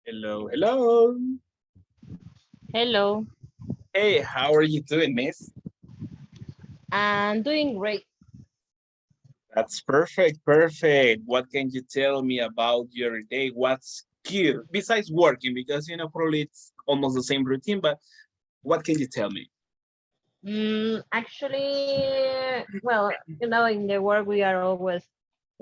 Hello, hello. Hello, Hey, how are you doing, miss? I'm doing great. That's perfect, perfect. What can you tell me about your day? What's good besides working? Because probably it's almost the same routine, but what can you tell me? Actually, well, in the work we are always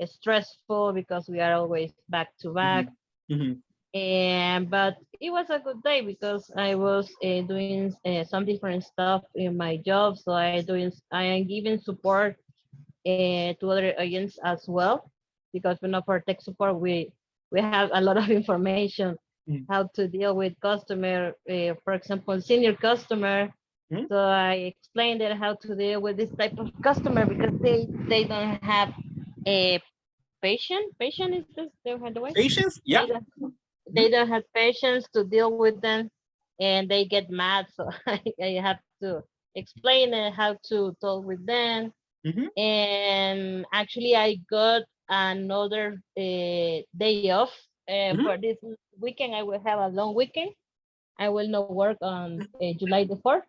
stressful because we are always back to back. Mhm, mhm, And but it was a good day because I was doing some different stuff in my job. So I am giving support to other agents as well because for tech support we have a lot of information mhm, how to deal with customer, for example, senior customer. mhm. So I explained that how to deal with this type of customer because they don't have a patient is this the way Patience? Yeah. they don't Mhm, they don't have patience to deal with them and they get mad. So I have to explain how to talk with them. mhm. And actually I got another day off Mhm. for this weekend. I will have a long weekend. I will not work on July the 4th,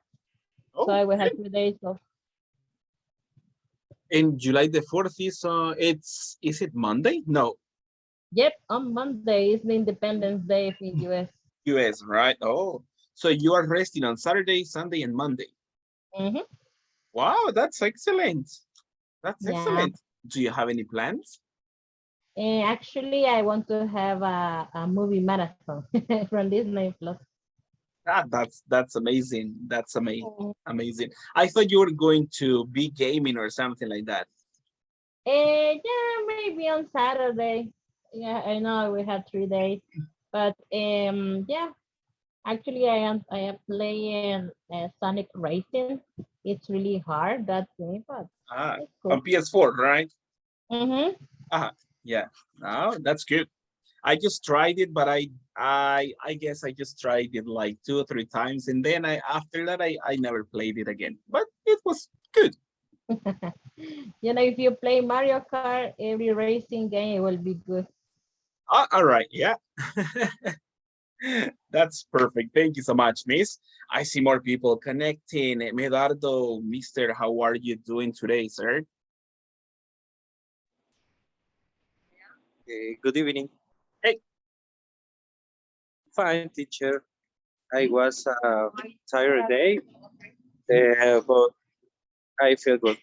so I Oh, will have okay. 3 days off. And July the 4th is it Monday? No, Yep, on Monday is the Independence Day in US. US, right? Oh, so you are resting on Saturday, Sunday, and Monday. Hmm. Wow, that's excellent. That's Yeah. excellent. Do you have any plans? And actually I want to have a movie marathon from Disney Plus. Ah, that's amazing. That's amazing. I thought you were going to be gaming or something like that. Yeah, maybe on Saturday. Yeah, I know we had 3 days, but yeah, actually I am playing Sonic Racing. It's really hard that game, but Ah, it's cool. on PS4, right? Mm-hmm. Ah, yeah. Oh, that's good. I just tried it, but I guess I just tried it like 2 or 3 times, and then after that I never played it again. But it was good. If you play Mario Kart, every racing game will be good. Ah, all right, yeah. That's perfect. Thank you so much, Miss. I see more people connecting. Medardo, Mister, how are you doing today, sir? Good evening. Hey, Fine, teacher. I was a tired day, but I feel good.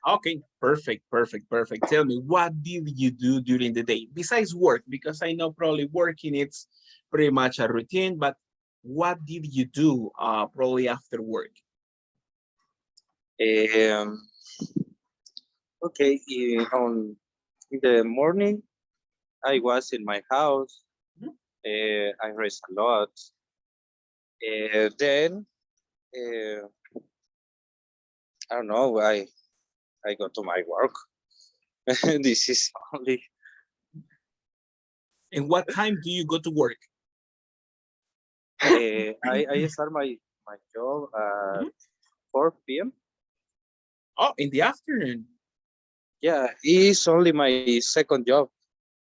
okay, perfect, perfect, perfect. Tell me, what did you do during the day besides work? Because I know probably working it's pretty much a routine, but what did you do probably after work? Um, okay, in the morning, I was in my house. I rest a lot. Then, uh, I don't know, I go to my work. This is only, And what time do you go to work? I start my job at Mhm. 4 p.m. Oh, in the afternoon. Yeah, it's only my second job.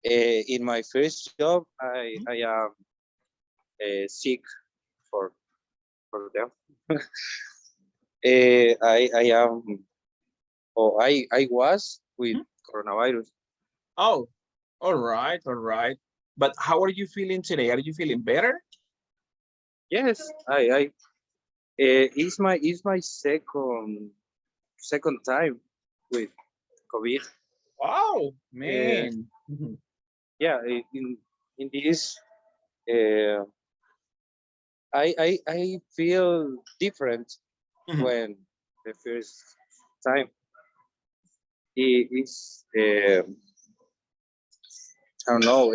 In my first job, I am sick for them. I am, or I was with Mhm. coronavirus. Oh, all right, all right. But how are you feeling today? Are you feeling better? Yes, I it's my second time with COVID. Wow, Uh, man. Mhm. yeah, in this, uh, I feel different Mhm. when the first time is I don't know,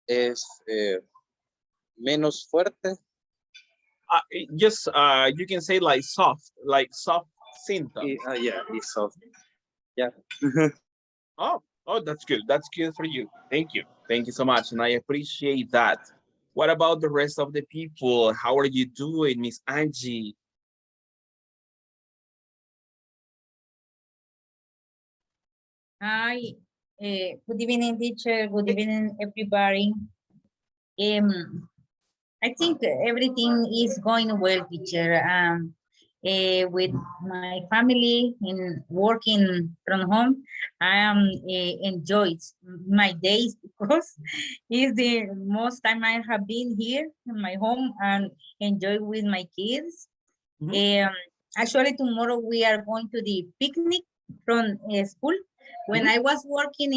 es menos fuerte. Just you can say like soft symptoms. Yeah, it's of yeah. Oh, oh, that's good. That's good for you. Thank you. Thank you so much. And I appreciate that. What about the rest of the people? How are you doing, Miss Angie? Hi, good evening, teacher. Good evening, everybody. I think everything is going well, teacher. With my family in working from home, I am enjoyed my days because it's the most time I have been here in my home and enjoy with my kids. Mhm, Um, Actually, tomorrow we are going to the picnic from school. When mhm. I was working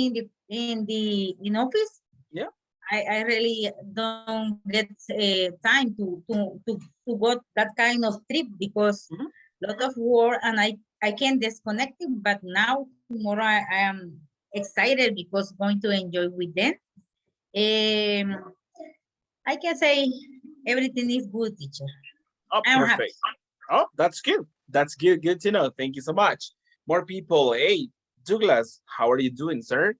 in office, Yeah. I really don't get time to go that kind of trip because Mhm. lot of work and I can disconnect it. But now tomorrow I am excited because going to enjoy with them. I can say everything is good, teacher. Oh, I'm happy. perfect. Oh, that's good. That's good. Good to know. Thank you so much. More people. Hey, Douglas, how are you doing, sir?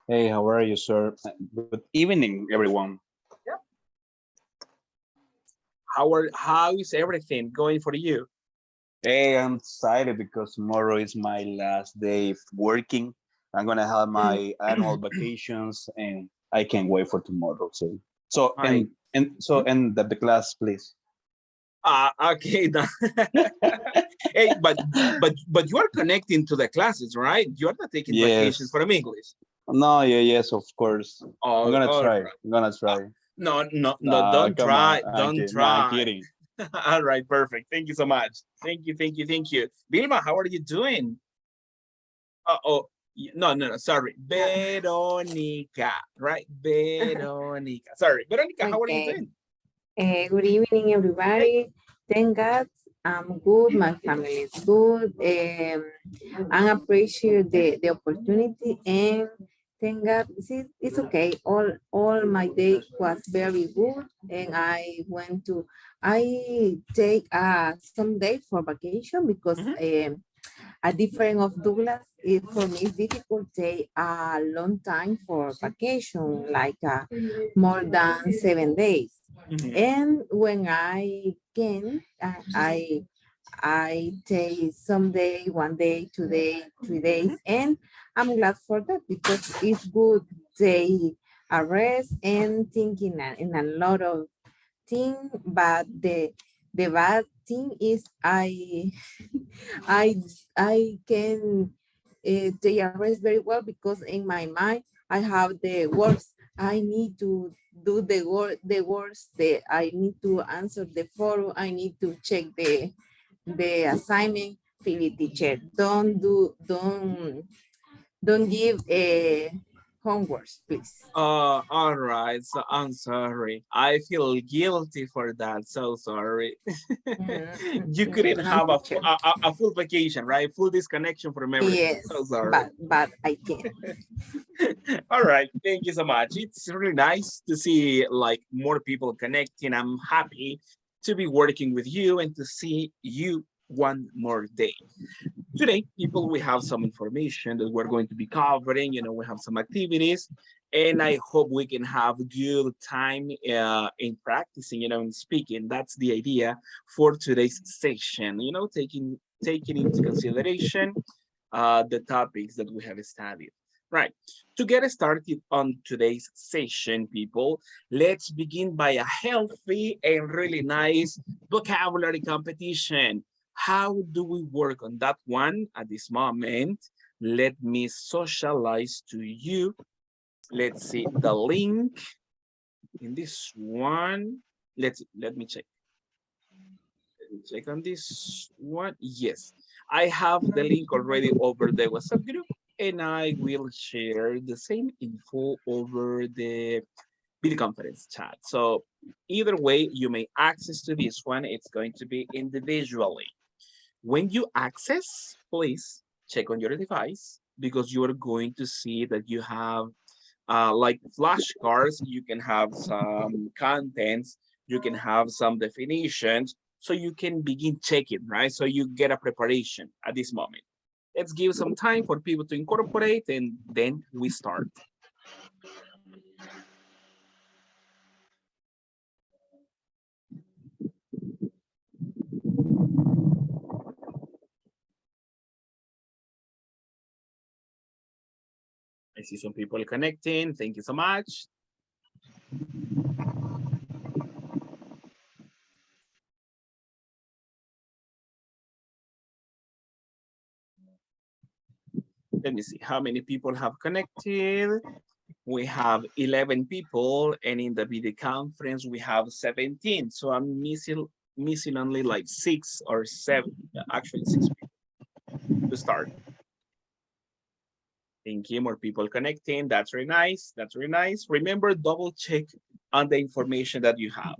Hey, how are you, sir? Good evening, everyone. How is everything going for you? Hey, I'm excited because tomorrow is my last day of working. I'm gonna have my annual vacations, and I can't wait for tomorrow. So Hi. and the class, please. Okay. Hey, but you are connecting to the classes, right? You are not taking vacations Yes. from English. No, yeah, yes, of course. I'm Oh, gonna all try. right. I'm gonna Uh, try. no, no, no, Nah, don't come on. try. Don't No, I'm try. kidding. All right, perfect. Thank you so much. Thank you, thank you, thank you. Vilma, how are you doing? Oh, no, no, no, sorry. Veronica, right? Veronica. Sorry, Veronica, how are you Okay. doing? Good evening, everybody. Thank God I'm good. My family is good. I appreciate the opportunity and thank God it's okay. All my day was very good and I take some day for vacation because Mhm, a different of Douglas, for me it's difficult take a long time for vacation, like more than 7 days. mhm. And when I can, I take some day, 1 day, 2 day, 3 days, Mhm. and I'm glad for that because it's good take a rest and thinking in a lot of thing. But the bad thing is I I can take a rest very well because in my mind I have the words. I need to do the words. I need to answer the forum. I need to check the assignment. Really, teacher, don't give a homework, please. All right. So I'm sorry. I feel guilty for that. So sorry. You couldn't No, have teacher. a full vacation, right? Full disconnection from everything. So Yes, sorry. but I can. All right. Thank you so much. It's really nice to see like more people connecting. I'm happy to be working with you and to see you one more day. Today, people, we have some information that we're going to be covering. We have some activities, and I hope we can have good time in practicing, in speaking. That's the idea for today's session. Taking into consideration the topics that we have studied. Right. To get started on today's session, people, let's begin by a healthy and really nice vocabulary competition. How do we work on that one at this moment? Let me socialize to you. Let's see the link in this one. Let me check. Let me check on this one. Yes, I have the link already over the WhatsApp group, and I will share the same info over the video conference chat. So either way, you may access to this one. It's going to be individually. When you access, please check on your device because you are going to see that you have like flashcards. You can have some contents, you can have some definitions, so you can begin checking, right? So you get a preparation at this moment. Let's give some time for people to incorporate and then we start. I see some people connecting. Thank you so much. Let me see how many people have connected. We have 11 people, and in the video conference we have 17. So I'm missing only like 6 or 7, actually 6 people to start. Thank you, more people connecting. That's very nice. That's very nice. Remember, double check on the information that you have.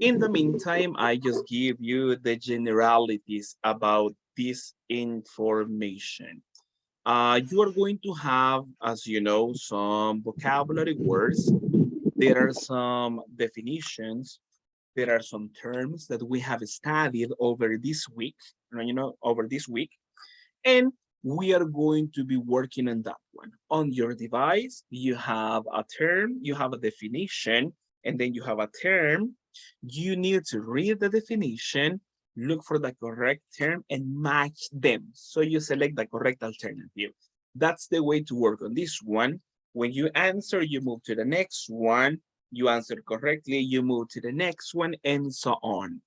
In the meantime, I just give you the generalities about this information. You are going to have, as you know, some vocabulary words. There are some definitions. There are some terms that we have studied over this week, over this week. And we are going to be working on that one. On your device, you have a term, you have a definition, and then you have a term. You need to read the definition, look for the correct term, and match them. So you select the correct alternative. That's the way to work on this one. When you answer, you move to the next one. You answer correctly, you move to the next one, and so on.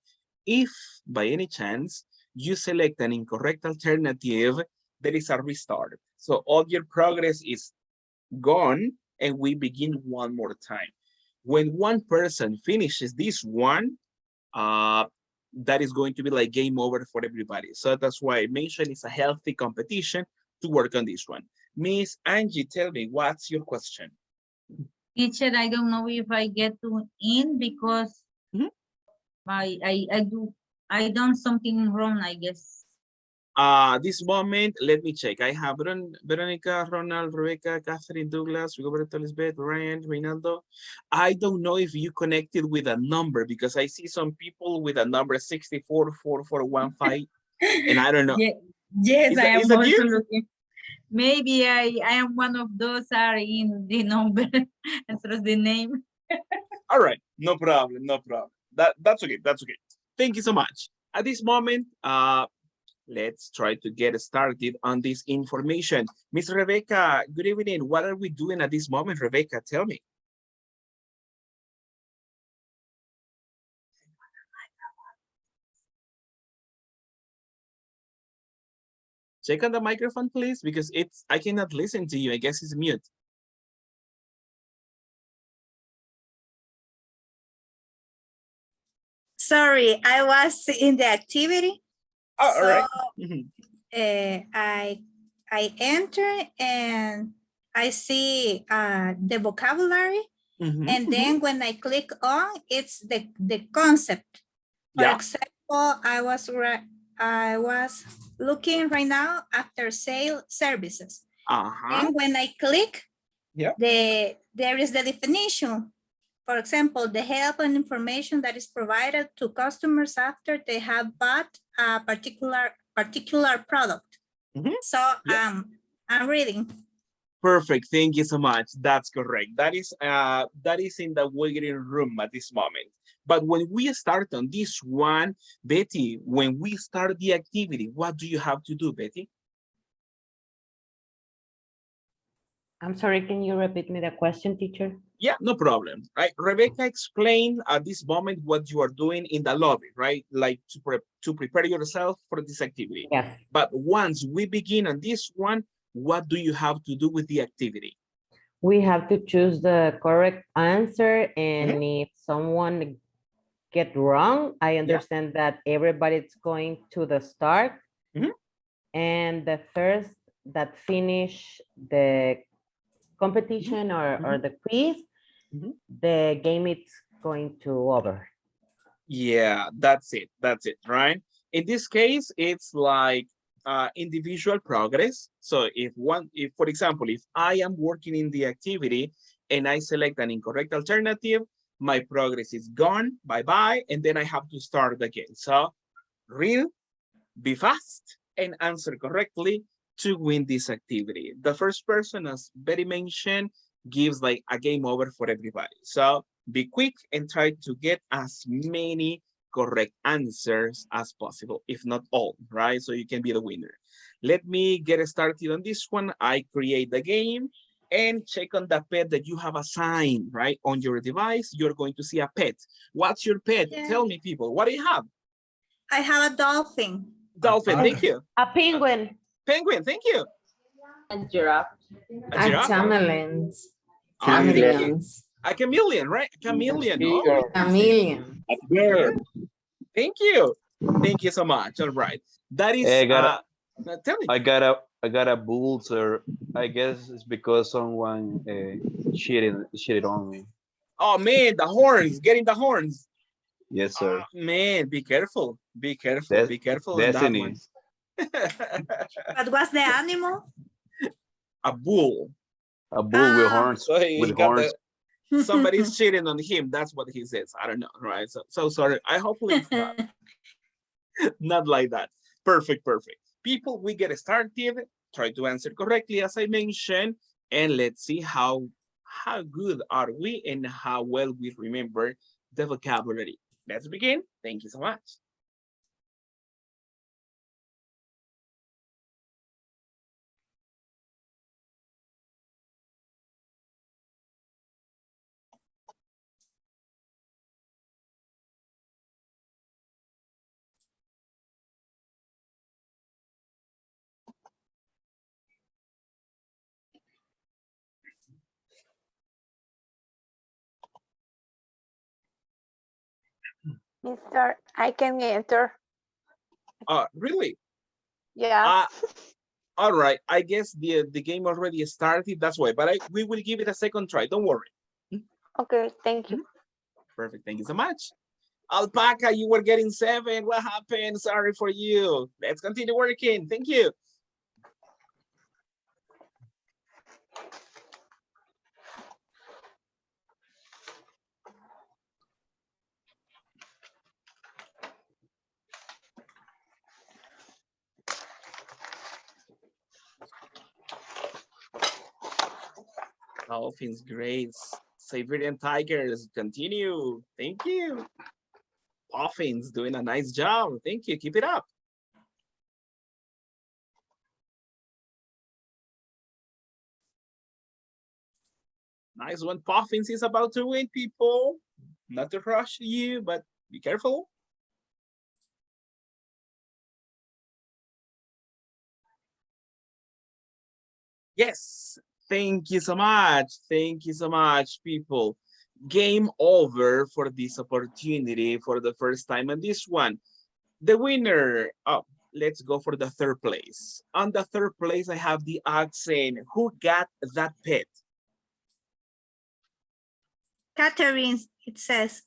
If by any chance you select an incorrect alternative, there is a restart. So all your progress is gone and we begin one more time. When one person finishes this one, that is going to be like game over for everybody. So that's why I mentioned it's a healthy competition to work on this one. Miss Angie, tell me, what's your question? Teacher, I don't know if I get to in because Mhm. I done something wrong, I guess. This moment, let me check. I have Veronica, Ronald, Rebecca, Catherine, Douglas, Rigoberto, Lisbeth, Ryan, Reynaldo. I don't know if you connected with a number because I see some people with a number 644415, and I don't know. Yes, I Is am that you? also looking. Maybe I am one of those are in the number instead of the name. All right, no problem, no problem. That's okay, that's okay. Thank you so much. At this moment, let's try to get started on this information. Miss Rebecca, good evening. What are we doing at this moment, Rebecca? Tell me. Check on the microphone, please, because I cannot listen to you. I guess it's mute. Sorry, I was in the activity. Oh, all so right. I enter and I see the vocabulary, and then when I click on, it's the concept. For Yeah. example, I was looking right now after sale services, and when I click, Yeah. there is the definition. For example, the help and information that is provided to customers after they have bought a particular product. So Yeah. I'm reading. Perfect. Thank you so much. That's correct. That is in the waiting room at this moment. But when we start on this one, Betty, when we start the activity, what do you have to do, Betty? I'm sorry, can you repeat me the question, teacher? Yeah, no problem. Right, Rebecca explained at this moment what you are doing in the lobby, right? Like to prepare yourself for this activity. Yes. But once we begin on this one, what do you have to do with the activity? We have to choose the correct answer, and if someone get wrong, I understand that everybody's going to the start, and the first that finish the competition or the quiz, the game is going to over. Yeah, that's it. That's it, right? In this case, it's like individual progress. So if for example, if I am working in the activity and I select an incorrect alternative, my progress is gone, bye-bye, and then I have to start again. So read, be fast, and answer correctly to win this activity. The first person, as Betty mentioned, gives like a game over for everybody. So be quick and try to get as many correct answers as possible, if not all, right? So you can be the winner. Let me get started on this one. I create the game and check on the pet that you have assigned, right? On your device, you're going to see a pet. What's your pet? Yeah. Tell me, people, what do you have? I have a dolphin. Dolphin, thank you. A penguin. Penguin, thank you. A giraffe. A A giraffe. chameleons. Ah, thank you. Chameleons. A chameleon, right? A chameleon. Oh, Chameleon. yeah. Thank you. Thank you so much. All right. That is, Hey, tell me. I got a bull, sir. I guess it's because someone cheated on me. Oh, man, the horns, getting the horns. Yes, sir. Man, be careful. Be careful. Des- Be careful on that one. Destiny. But what's the animal? A bull. A bull with Ah. horns. So he With got horns. somebody's cheating on him. That's what he says. I don't know, right? So sorry. I hopefully it's not. Not like that. Perfect, perfect. People, we get started. Try to answer correctly as I mentioned, and let's see how good are we and how well we remember the vocabulary. Let's begin. Thank you so much. Mister, I can enter. Really? Yeah. All right. I guess the game already started. That's why, but we will give it a second try. Don't worry. Okay, thank you. Perfect. Thank you so much. Alpaca, you were getting 7. What happened? Sorry for you. Let's continue working. Thank you. Dolphins, great. Siberian Tigers, continue. Thank you. Puffins doing a nice job. Thank you. Keep it up. Nice one. Puffins is about to win, people. Not to rush you, but be careful. Yes. Thank you so much. Thank you so much, people. Game over for this opportunity for the first time on this one. The winner. Oh, let's go for the third place. On the third place, I have the accent. Who got that pet? Catherine, it says.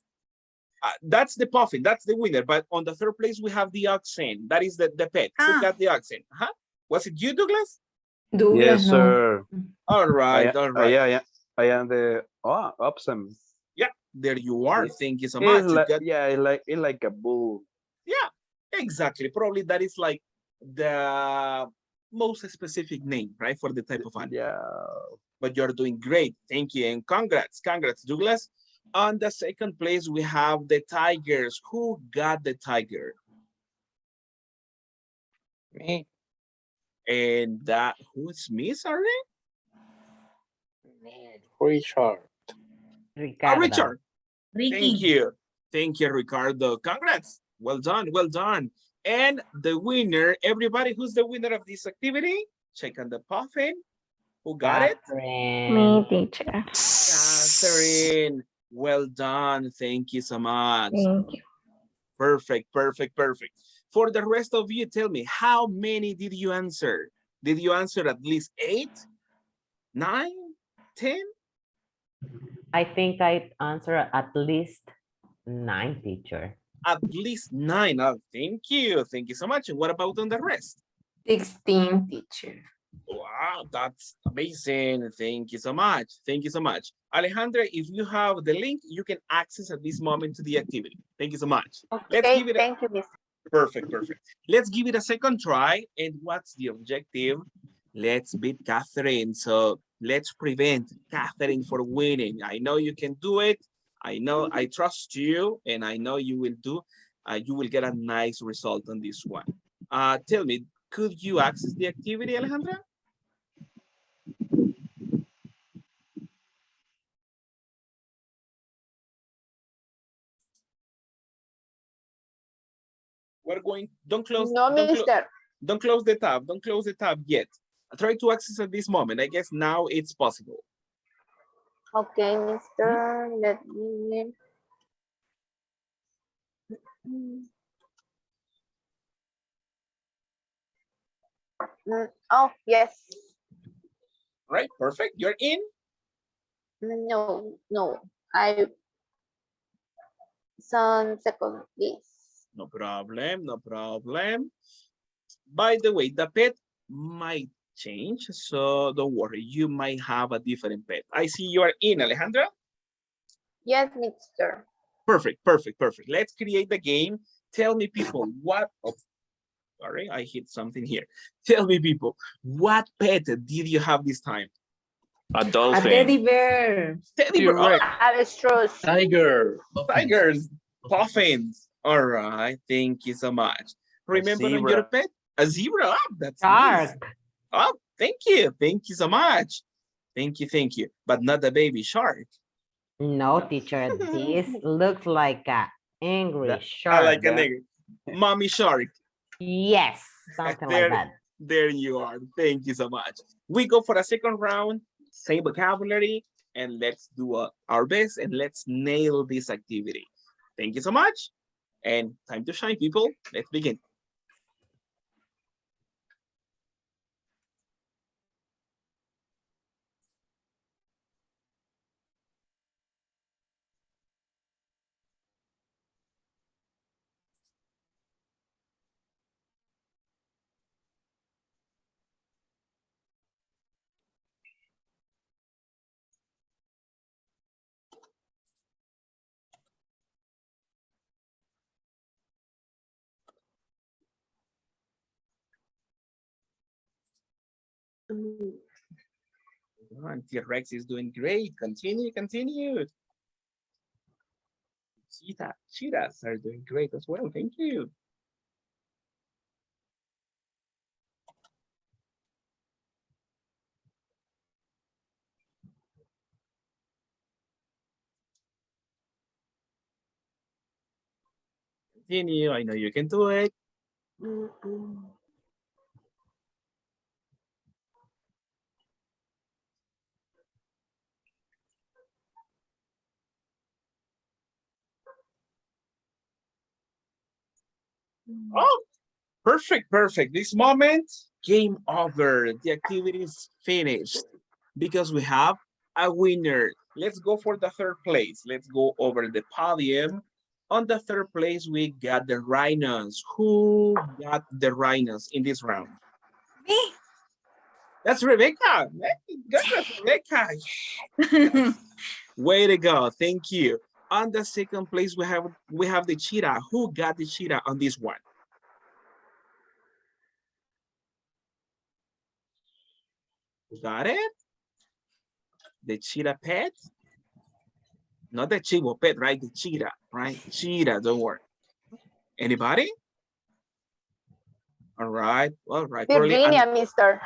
That's the puffin. That's the winner. But on the third place, we have the accent. That is the pet. Who got the accent? Huh? Was it you, Douglas? Douglas, Yes, no. sir. All right, all right. I am the awesome. Yeah, there you are. Thank you so much. It's like a bull. Yeah, exactly. Probably that is like the most specific name, right, for the type of animal. Yeah. But you're doing great. Thank you. And congrats, Douglas. On the second place, we have the Tigers. Who got the tiger? Me. And who's me, sorry? Richard. Ricardo. Richard. Ricky. Thank you. Thank you, Ricardo. Congrats. Well done. Well done. And the winner, everybody, who's the winner of this activity? Check on the puffin. Who got it? Me, teacher. Catherine. Well done. Thank you so much. Thank you. Perfect, perfect, perfect. For the rest of you, tell me, how many did you answer? Did you answer at least 8, 9, 10? I think I answer at least 9, teacher. At least 9. Oh, thank you. Thank you so much. And what about on the rest? 16, teacher. Wow, that's amazing. Thank you so much. Thank you so much. Alejandra, if you have the link, you can access at this moment to the activity. Thank you so much. Let's Okay, give it a thank you, Miss. perfect, perfect. Let's give it a second try. And what's the objective? Let's beat Catherine. So let's prevent Catherine for winning. I know you can do it. I know I trust you, and I know you will do. You will get a nice result on this one. Tell me, could you access the activity, Alejandra? We're going, No, Mister. don't close the tab. Don't close the tab yet. Try to access at this moment. I guess now it's possible. Okay, Mister. Let me. Oh, yes. Right, perfect. You're in. No, no. I some second, please. No problem, no problem. By the way, the pet might change, so don't worry. You might have a different pet. I see you are in, Alejandra. Yes, Mister. Perfect, perfect, perfect. Let's create the game. Tell me, people, what... Oh, sorry, I hit something here. Tell me, people, what pet did you have this time? A A dolphin. teddy bear. Teddy bear. Oh, Avestruz. Tiger. tigers, puffins. All right, thank you so much. Remember on your zebra. pet? A zebra. Oh, that's nice. Shark. Oh, thank you. Thank you so much. Thank you, thank you. But not a baby shark. No, teacher. This looks like a angry That- I shark. like a that- nigger. Mommy shark. Yes, something like There, that. there you are. Thank you so much. We go for a second round, same vocabulary, and let's do our best and let's nail this activity. Thank you so much. And time to shine, people. Let's begin. And T-Rex is doing great. Continue, continue. Cheetahs are doing great as well. Thank you. Continue. I know you can do it. Oh, perfect, perfect. This moment, game over. The activity is finished because we have a winner. Let's go for the third place. Let's go over the podium. On the third place, we got the rhinos. Who got the rhinos in this round? Me? That's Rebecca. Good, Rebecca. Way to go. Thank you. On the second place, we have the cheetah. Who got the cheetah on this one? Got it? The cheetah pet? Not the chivo pet, right? The cheetah, right? Cheetah, don't worry. Anybody? All right. All right. Probably Virginia, Mister.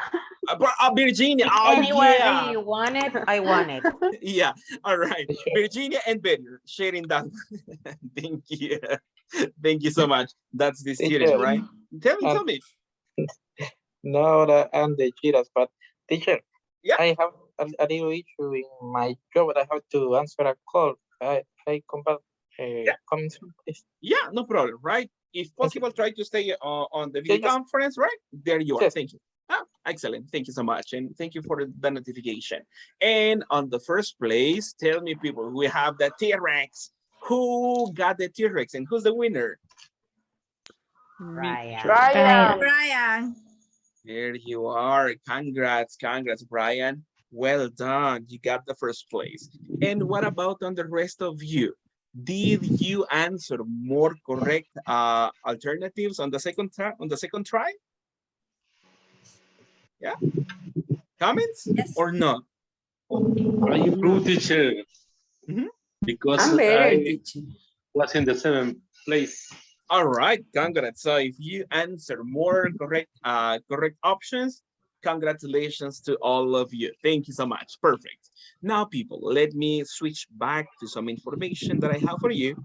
Virginia. Oh, Anywhere yeah. you want it, I want it. Yeah. All right. Virginia and Betty sharing that. Thank you. Thank you so much. That's the student, Teacher. right? Tell me. No, I'm the cheetahs, but teacher, Yeah. I have a little issue in my job, but I have to answer a call. I come back, coming soon, please. Yeah, no problem, right? If possible, try to stay on the video Yes. conference, right? There you are. Yes. Thank you. Ah, excellent. Thank you so much. And thank you for the notification. And on the first place, tell me, people, we have the T-Rex. Who got the T-Rex and who's the winner? Ryan. Ryan. Brian. There you are. Congrats, congrats, Brian. Well done. You got the first place. And what about on the rest of you? Did you answer more correct alternatives on the second try? Yeah. Comments Yes. or not? I improved, teacher, Mhm. because I'm better, I teacher. was in the seventh place. All right, congrats. So if you answer more correct options, congratulations to all of you. Thank you so much. Perfect. Now, people, let me switch back to some information that I have for you.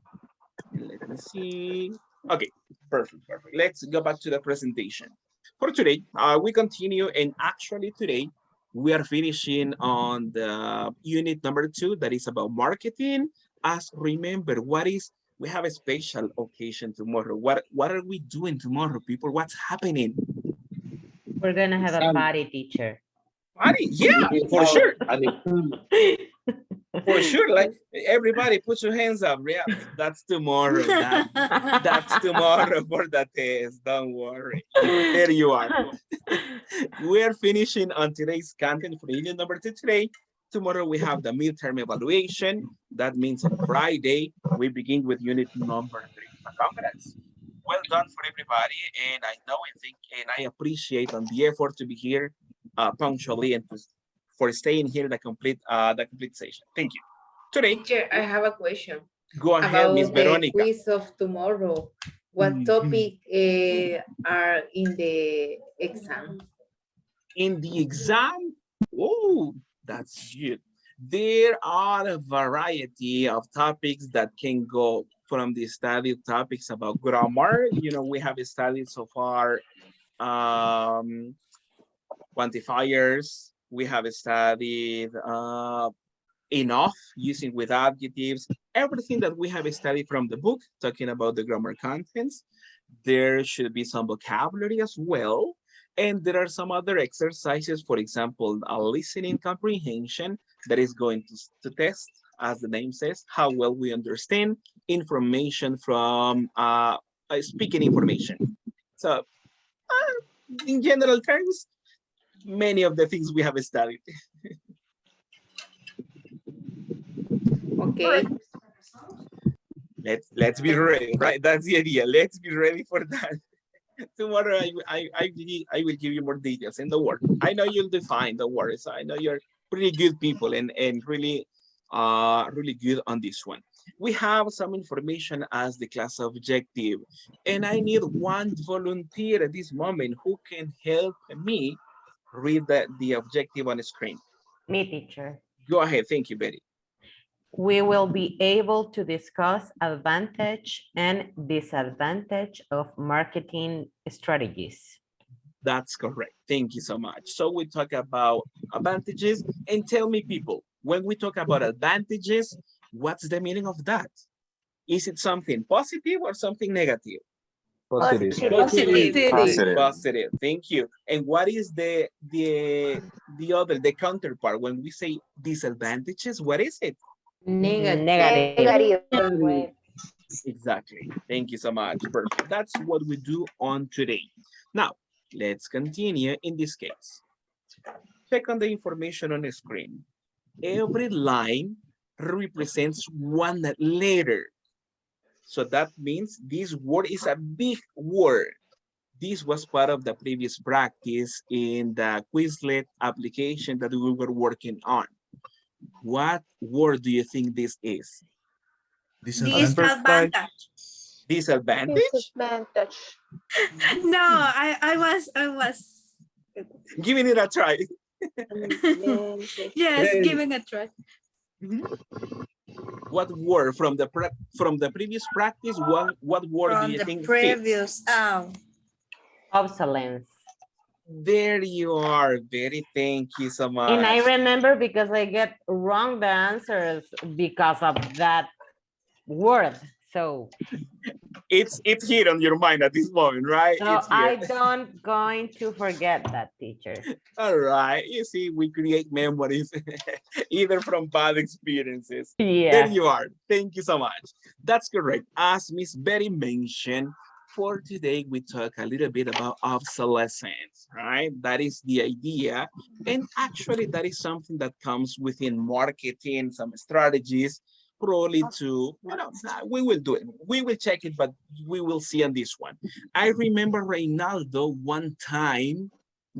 Let me see. Okay, perfect, perfect. Let's go back to the presentation. For today, we continue, and actually today, we are finishing on the unit number 2 that is about marketing. As remember, we have a special occasion tomorrow. What are we doing tomorrow, people? What's happening? We're gonna have a Exam. party, teacher. Party? Yeah, We for have sure. an exam. For sure. Like everybody put your hands up. Yeah, that's tomorrow. That's tomorrow for the test. Don't worry. There you are. We are finishing on today's content for unit number 2 today. Tomorrow we have the midterm evaluation. That means on Friday, we begin with unit number 3. Congrats. Well done for everybody. And I know and think and I appreciate on the effort to be here punctually and for staying here the complete session. Thank you. Today, Teacher, I have a question go ahead, about Miss the Veronica. quiz of tomorrow. What topic are in the exam? In the exam, oh, that's good. There are a variety of topics that can go from the studied topics about grammar. You know, we have studied so far quantifiers. We have studied enough using with adjectives, everything that we have studied from the book, talking about the grammar contents. There should be some vocabulary as well. And there are some other exercises, for example, a listening comprehension that is going to test, as the name says, how well we understand information from speaking information. So in general terms, many of the things we have studied. Okay. Let's be ready, right? That's the idea. Let's be ready for that. Tomorrow I will give you more details in the work. I know you'll define the words. I know you're pretty good people and really really good on this one. We have some information as the class objective, and I need one volunteer at this moment who can help me read the objective on the screen. Me, teacher. Go ahead. Thank you, Betty. We will be able to discuss advantage and disadvantage of marketing strategies. That's correct. Thank you so much. So we talk about advantages, and tell me, people, when we talk about advantages, what's the meaning of that? Is it something positive or something negative? Positive. Positive. Positive. Thank you. And what is the counterpart when we say disadvantages? What is it? Negative. Negative. Negative. Exactly. Thank you so much. Perfect. That's what we do on today. Now, let's continue in this case. Check on the information on the screen. Every line represents one letter. So that means this word is a big word. This was part of the previous practice in the Quizlet application that we were working on. What word do you think this is? Disadvantage. Disadvantage? Disadvantage. No, I was Giving it a try. Advantage. yes, giving a try. What word from the previous practice? What word do From you the think fits? previous Obsolence. There you are, Betty. Thank you so much. And I remember because I get wrong the answers because of that word. So It's here on your mind at this moment, right? no, It's here. I don't going to forget that, teacher. All right. You see, we create memories either from bad experiences. Yeah. There you are. Thank you so much. That's correct. As Miss Betty mentioned, for today, we talk a little bit about obsolescence, right? That is the idea. And actually, that is something that comes within marketing, some strategies, probably to, we will do it. We will check it, but we will see on this one. I remember Reynaldo one time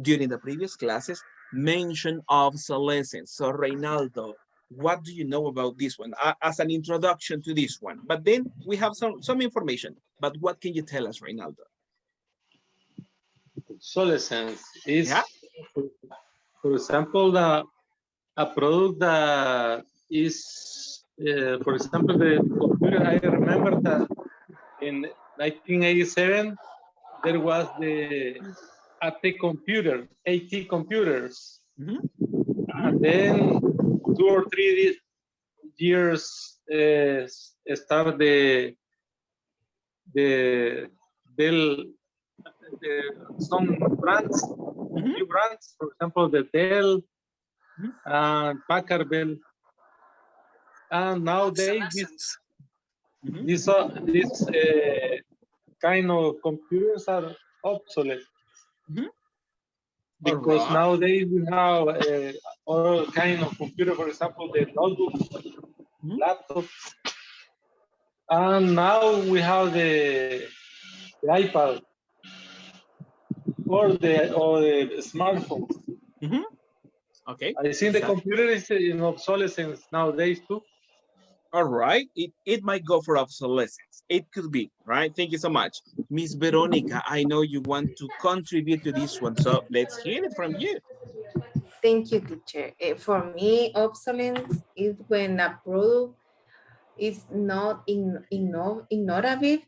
during the previous classes mentioned obsolescence. So Reynaldo, what do you know about this one as an introduction to this one? But then we have some information, but what can you tell us, Reynaldo? Obsolescence is, Yeah. for example, a product that is, for example, the computer. I remember that in 1987 there was the AT computers, and then 2 or 3 years start the Dell, some brands, new brands, for example, the Dell and Packard Bell. And nowadays, this kind of computers are obsolete because Alright. nowadays we have all kind of computer, for example, the notebooks, laptops, and now we have the iPad or the smartphones. Okay. I think the computer is in obsolescence nowadays too. All right, it might go for obsolescence. It could be, right? Thank you so much. Miss Veronica, I know you want to contribute to this one, so let's hear it from you. Thank you, teacher. For me, obsolescence is when a product is not innovative,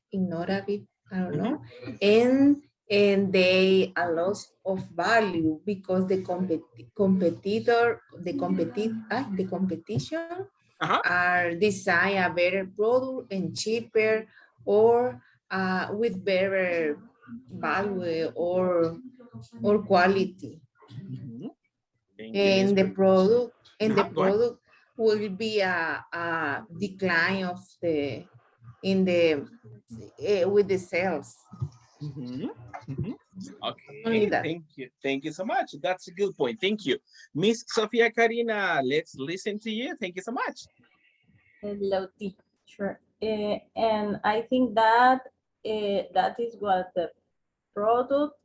I don't know, and they a loss of value because the competition are design a better product and cheaper or with better value or quality. And the product will be a decline of the with the sales. Okay, thank you so much. That's a good point. Thank you. Miss Sofia Karina, let's listen to you. Thank you so much. Hello, teacher. And I think that that is what the product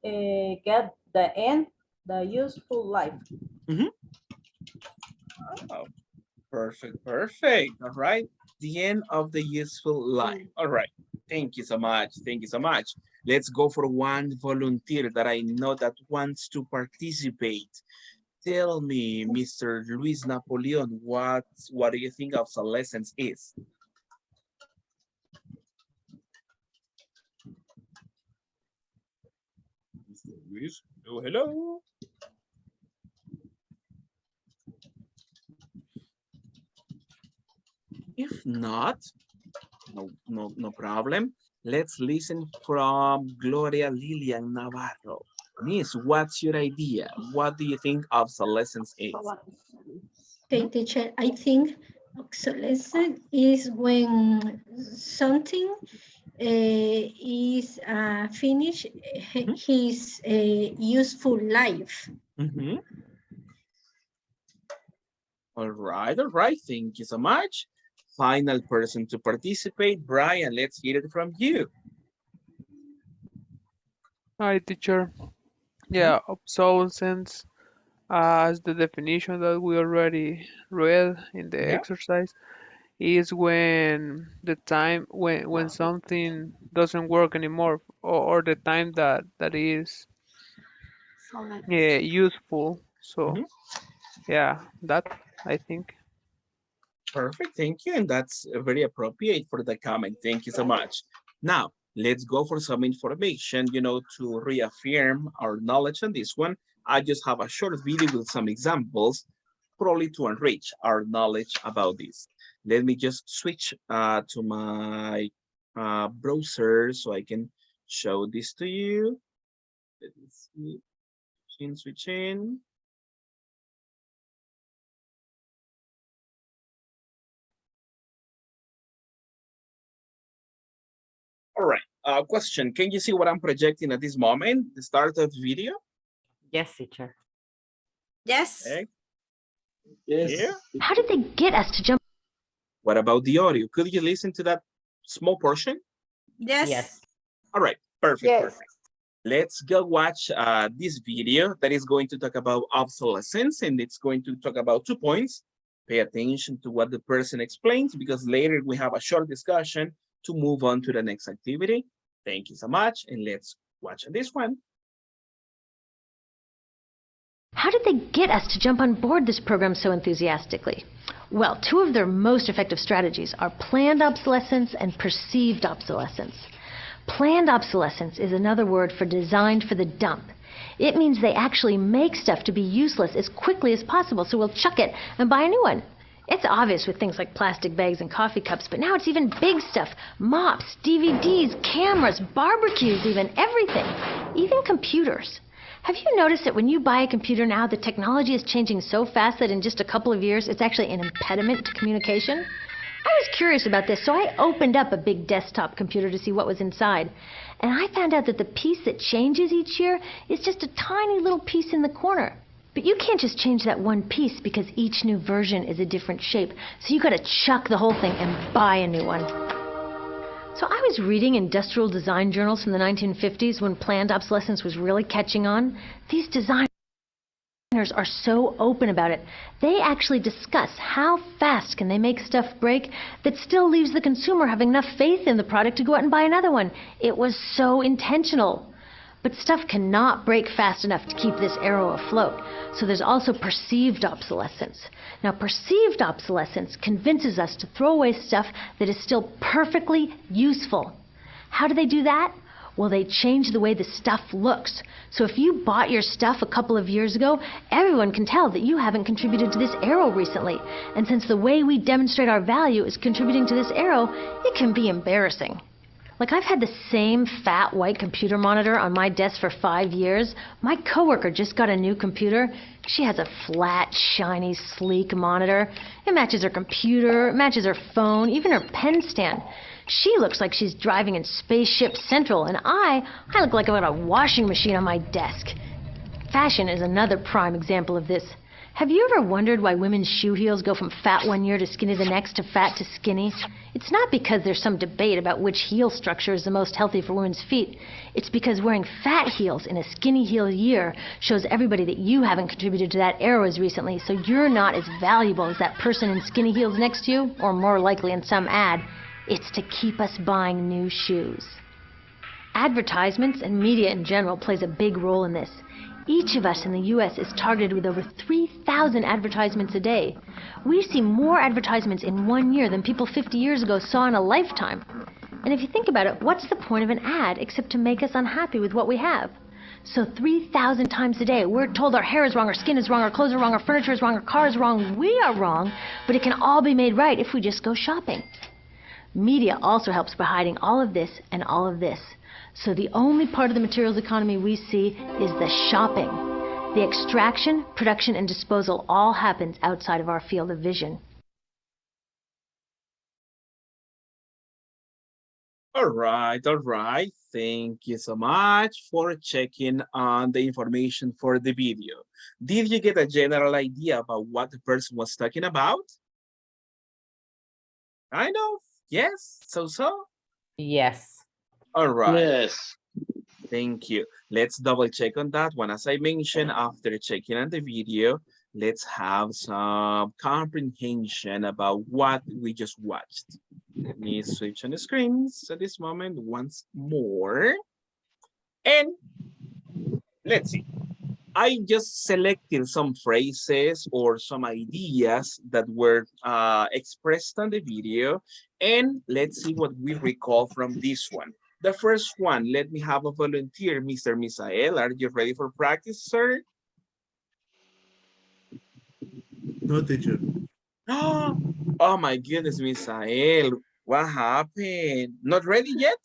get the useful life. Oh, perfect. All right. The end of the useful life. All right. Thank you so much. Thank you so much. Let's go for one volunteer that I know that wants to participate. Tell me, Mr. Luis Napoleon, what do you think obsolescence is? Mr. Luis, hello. If not, no problem. Let's listen from Gloria Lilian Navarro. Miss, what's your idea? What do you think obsolescence is? Okay, teacher, I think obsolescence is when something is finished his useful life. All right. Thank you so much. Final person to participate. Brian, let's hear it from you. Hi, teacher. Yeah, obsolescence, as the definition that we already read in the exercise, is when the time when something doesn't work anymore, or the time that is useful. So yeah, that I think. Perfect, thank you. And that's very appropriate for the comment. Thank you so much. Now, let's go for some information, to reaffirm our knowledge on this one. I just have a short video with some examples, probably to enrich our knowledge about this. Let me just switch to my browser so I can show this to you. Let me see. Switch in. All right. Question, can you see what I'm projecting at this moment, the start of the video? Yes, teacher. Yes. Okay. Yes. Here. How did they get us to jump? What about the audio? Could you listen to that small portion? Yes. Yes. All right, perfect, Yes. perfect. Let's go watch this video that is going to talk about obsolescence, and it's going to talk about 2 points. Pay attention to what the person explains, because later we have a short discussion to move on to the next activity. Thank you so much, and let's watch this one. How did they get us to jump on board this program so enthusiastically? Well, 2 of their most effective strategies are planned obsolescence and perceived obsolescence. Planned obsolescence is another word for designed for the dump. It means they actually make stuff to be useless as quickly as possible, so we'll chuck it and buy a new one. It's obvious with things like plastic bags and coffee cups, but now it's even big stuff. Mops, DVDs, cameras, barbecues even, everything. Even computers. Have you noticed that when you buy a computer now, the technology is changing so fast that in just a couple of years, it's actually an impediment to communication? I was curious about this, so I opened up a big desktop computer to see what was inside. And I found out that the piece that changes each year is just a tiny little piece in the corner. But you can't just change that one piece because each new version is a different shape. So you gotta chuck the whole thing and buy a new one. So I was reading industrial design journals from the 1950s when planned obsolescence was really catching on. These designers are so open about it. They actually discuss how fast can they make stuff break that still leaves the consumer having enough faith in the product to go out and buy another one. It was so intentional. But stuff cannot break fast enough to keep this arrow afloat. So there's also perceived obsolescence. Now, perceived obsolescence convinces us to throw away stuff that is still perfectly useful. How do they do that? Well, they change the way the stuff looks. So if you bought your stuff a couple of years ago, everyone can tell that you haven't contributed to this arrow recently. And since the way we demonstrate our value is contributing to this arrow, it can be embarrassing. Like, I've had the same fat white computer monitor on my desk for 5 years. My coworker just got a new computer. She has a flat, shiny, sleek monitor. It matches her computer, it matches her phone, even her pen stand. She looks like she's driving in Spaceship Central, and I look like I've got a washing machine on my desk. Fashion is another prime example of this. Have you ever wondered why women's shoe heels go from fat one year to skinny the next to fat to skinny? It's not because there's some debate about which heel structure is the most healthy for women's feet. It's because wearing fat heels in a skinny heel year shows everybody that you haven't contributed to that arrow as recently, so you're not as valuable as that person in skinny heels next to you, or more likely in some ad. It's to keep us buying new shoes. Advertisements and media in general plays a big role in this. Each of us in the U.S. is targeted with over 3,000 advertisements a day. We see more advertisements in 1 year than people 50 years ago saw in a lifetime. And if you think about it, what's the point of an ad except to make us unhappy with what we have? So 3,000 times a day, we're told our hair is wrong, our skin is wrong, our clothes are wrong, our furniture is wrong, our car is wrong. We are wrong, but it can all be made right if we just go shopping. Media also helps by hiding all of this and all of this. So the only part of the materials economy we see is the shopping. The extraction, production, and disposal all happens outside of our field of vision. All right, all right. Thank you so much for checking on the information for the video. Did you get a general idea about what the person was talking about? Kind of, yes, so. Yes. All right. Yes. Thank you. Let's double check on that one. As I mentioned, after checking on the video, let's have some comprehension about what we just watched. Let me switch on the screens at this moment once more. And let's see. I just selected some phrases or some ideas that were expressed on the video. And let's see what we recall from this one. The first one, let me have a volunteer, Mr. Misael. Are you ready for practice, sir? No, teacher. Oh my goodness, Misael. What happened? Not ready yet?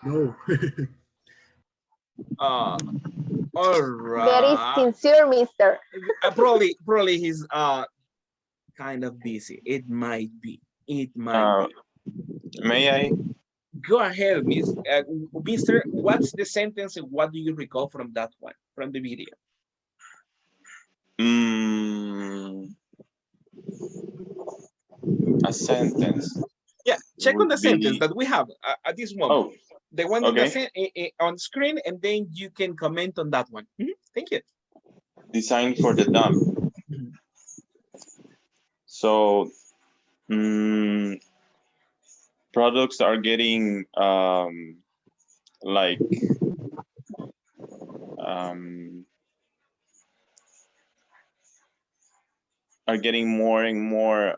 No. All Very right. sincere, mister. Probably he's kind of busy. It might be. It might be. May I? Go ahead, Mr. What's the sentence and what do you recall from that one, from the video? A sentence. Yeah, check on Would the sentence be, that we have at this moment. oh, The one in the okay. on screen, and then you can comment on that one. Thank you. Designed for the dump. So, products are getting like are getting more and more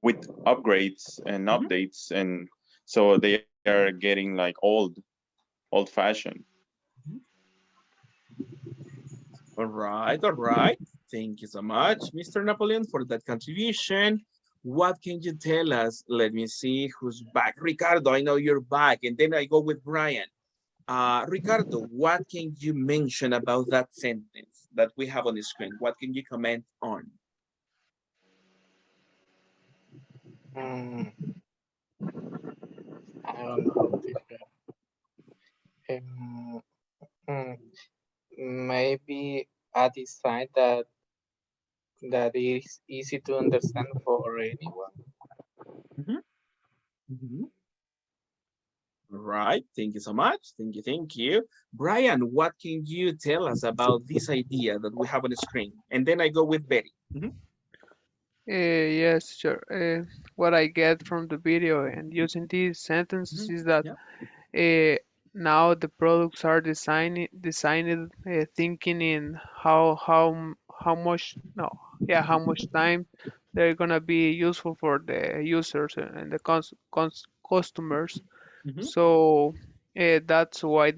with upgrades and updates, and so they are getting like old fashioned. All right, all right. Thank you so much, Mr. Napoleon, for that contribution. What can you tell us? Let me see who's back. Ricardo, I know you're back. And then I go with Brian. Ricardo, what can you mention about that sentence that we have on the screen? What can you comment on? I don't know, teacher. Maybe a design that is easy to understand for anyone. Right, thank you so much. Thank you, thank you. Brian, what can you tell us about this idea that we have on the screen? And then I go with Betty. Yes, sure. What I get from the video and using these sentences is that now the products are designed thinking in how much no yeah how much time they're gonna be useful for the users and the customers. So that's why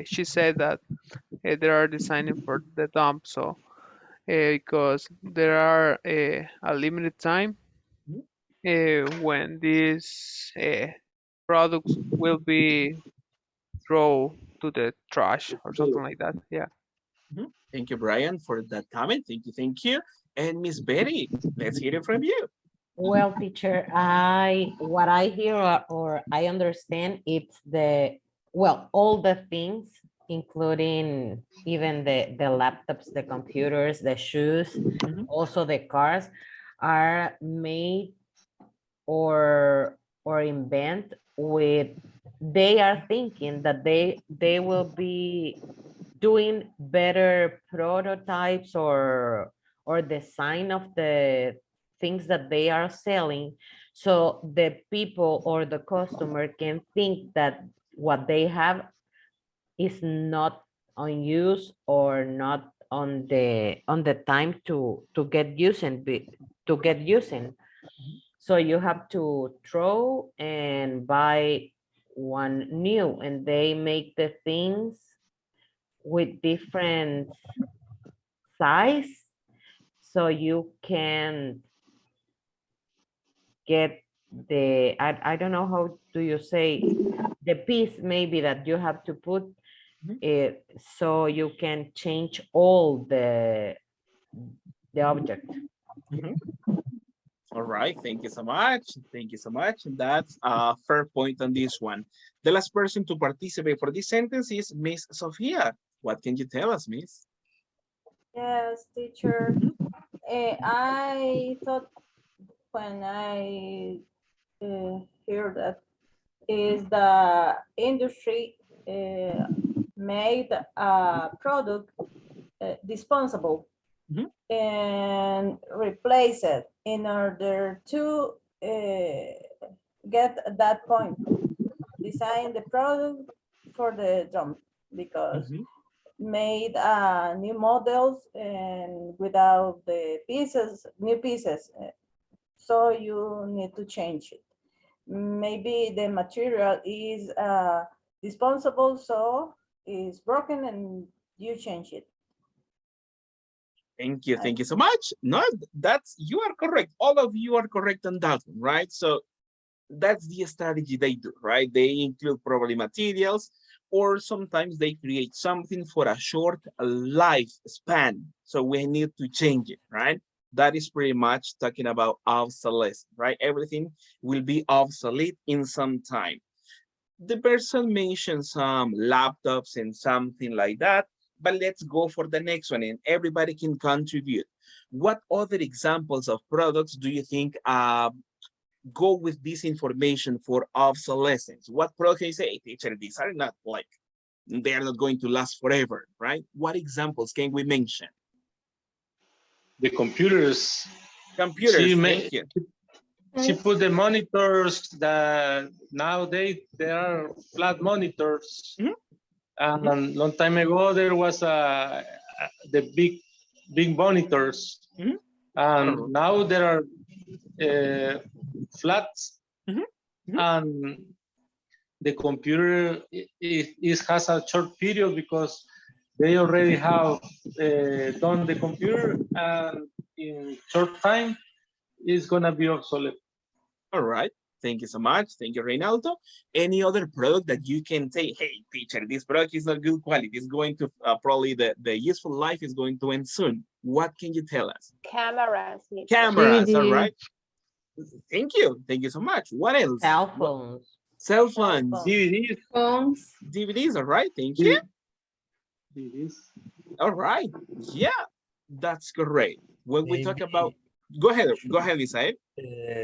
she said that they are designing for the dump. So because there are a limited time when these products will be thrown to the trash or something like that. Yeah. Thank you, Brian, for that comment. Thank you, thank you. And Miss Betty, let's hear it from you. Well, teacher, what I hear or I understand it's all the things, including even the laptops, the computers, the shoes, also the cars, are made or invent with, they are thinking that they will be doing better prototypes or design of the things that they are selling, so the people or the customer can think that what they have is not on use or not on the time to get using. So you have to throw and buy one new, and they make the things with different size, so you can get I don't know how do you say, the piece maybe that you have to put it, so you can change all the object. All right, thank you so much. Thank you so much. That's a fair point on this one. The last person to participate for this sentence is Miss Sophia. What can you tell us, Miss? Yes, teacher. I thought when I hear that is the industry made a product dispensable and replace it in order to get that point, design the product for the drum, because made new models and without the new pieces, so you need to change it. Maybe the material is dispensable, so it's broken and you change it. Thank you so much. No, you are correct. All of you are correct on that one, right? So that's the strategy they do, right? They include probably materials, or sometimes they create something for a short lifespan. So we need to change it, right? That is pretty much talking about obsolescence, right? Everything will be obsolete in some time. The person mentioned some laptops and something like that, but let's go for the next one and everybody can contribute. What other examples of products do you think go with this information for obsolescence? What product can you say, hey, teacher, these are not like, they are not going to last forever, right? What examples can we mention? The computers. Computers, thank you. She put the monitors that nowadays there are flat monitors. And long time ago there was the big monitors. And now there are flats. And the computer has a short period because they already have done the computer, and in short time it's gonna be obsolete. All right. Thank you so much. Thank you, Reynaldo. Any other product that you can say, hey, teacher, this product is not good quality. It's going to probably the useful life is going to end soon. What can you tell us? Cameras. Cameras, all right. Thank you. Thank you so much. What else? Cell phones. Cell phones. DVDs. Phones. DVDs, all right. Thank you. DVDs. All right. Yeah, that's correct. When we talk about, go ahead, Isael.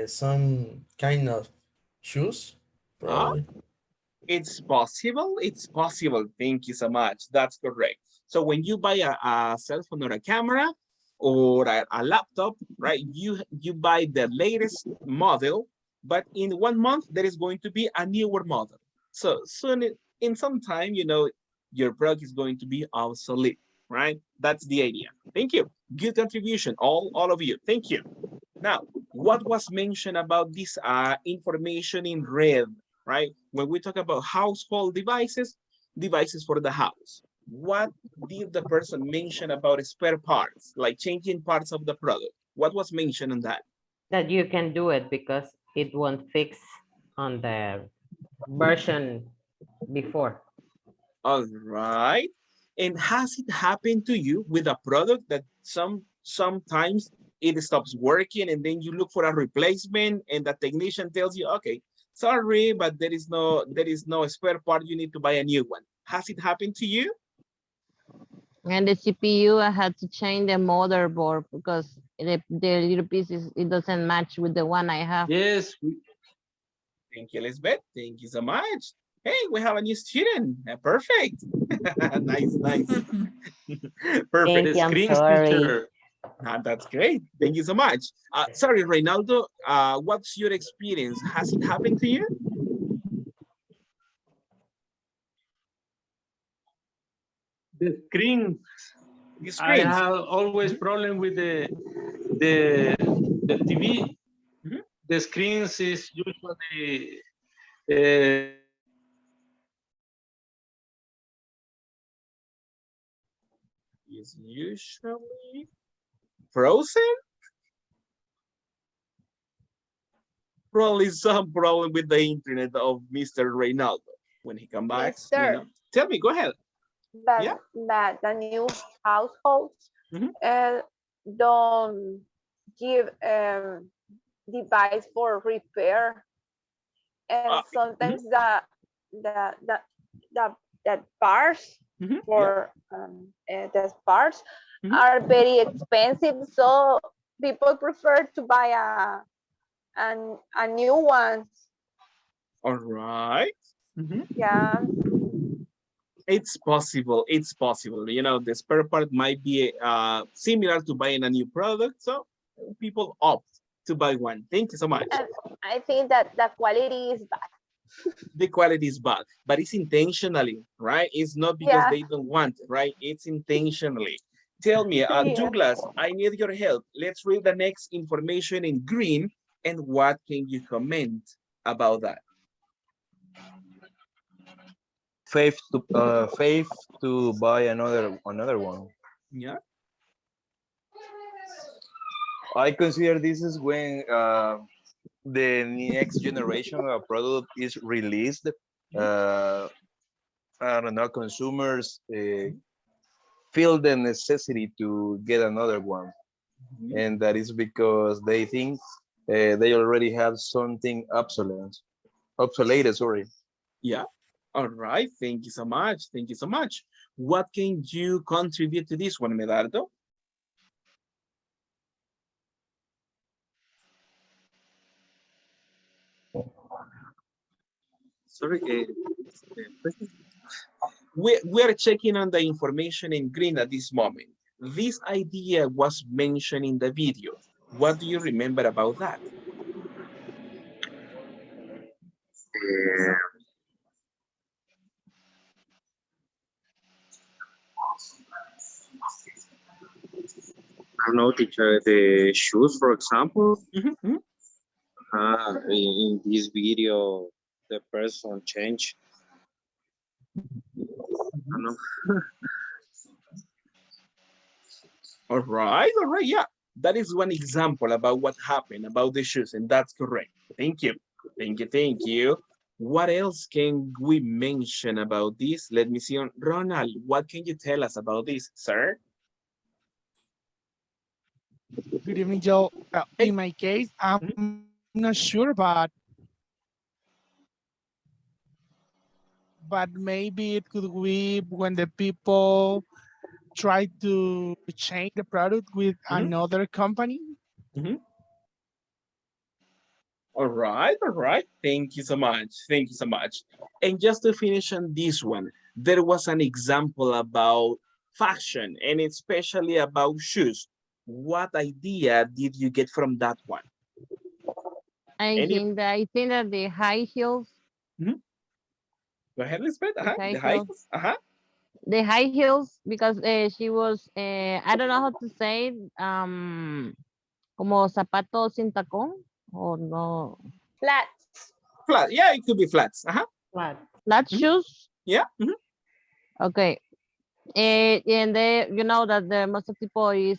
Some kind of shoes, probably. It's possible. It's possible. Thank you so much. That's correct. So when you buy a cell phone or a camera or a laptop, right, you buy the latest model, but in 1 month, there is going to be a newer model. So soon, in some time, you know, your product is going to be obsolete, right? That's the idea. Thank you. Good contribution, all of you. Thank you. Now, what was mentioned about this information in red, right? When we talk about household devices, devices for the house. What did the person mention about spare parts, like changing parts of the product? What was mentioned on that? That you can do it because it won't fix on the version before. All right. And has it happened to you with a product that sometimes it stops working and then you look for a replacement and the technician tells you, okay, sorry, but there is no spare part, you need to buy a new one. Has it happened to you? And the CPU, I had to change the motherboard because the little pieces, it doesn't match with the one I have. Yes. Thank you, Elizabeth. Thank you so much. Hey, we have a new student. Perfect. Nice. Perfect. Thank you, I'm sorry. That's great. Thank you so much. Sorry, Reynaldo, what's your experience? Has it happened to you? The screen. The I screens. have always problem with the TV. The screens is usually Is usually frozen? Probably some problem with the internet of Mr. Reynaldo. When he comes back, you know. Tell me, go ahead. But the new households don't give device for repair, and sometimes the parts for the parts are very expensive, so people prefer to buy a new one. All right. Yeah. It's possible. It's possible. You know, the spare part might be similar to buying a new product, so people opt to buy one. Thank you so much. And I think that the quality is bad. The quality is bad, but it's intentionally, right? It's not because they don't want it, right? It's intentionally. Tell me, Douglas, I need your help. Let's read the next information in green, and what can you comment about that? Faith to buy another one. Yeah. I consider this is when the next generation of product is released. I don't know, consumers feel the necessity to get another one. and that is because they think they already have something obsolete, sorry. Yeah. All right. Thank you so much. Thank you so much. What can you contribute to this one, Medardo? Sorry, We're checking on the information in green at this moment. This idea was mentioned in the video. What do you remember about that? I don't know, teacher, the shoes, for example. Mm-hmm. In this video, the person changed. I don't know. All right, yeah. That is one example about what happened about the shoes, and that's correct. Thank you. Thank you, thank you. What else can we mention about this? Let me see on Ronald. What can you tell us about this, sir? Good evening, Joe. In my case, I'm not sure, but maybe it could be when the people try to change the product with another company. All right, all right. Thank you so much. Thank you so much. And just to finish on this one, there was an example about fashion and especially about shoes. What idea did you get from that one? I think that the high heels. Go ahead, Lisbeth. The high The high heels. heels. The high heels, because she was, I don't know how to say, como zapatos sin tacón, or no. Flats. Flat. Yeah, it could be flats. Flat shoes. Yeah. Okay. And they, you know that the most of people is,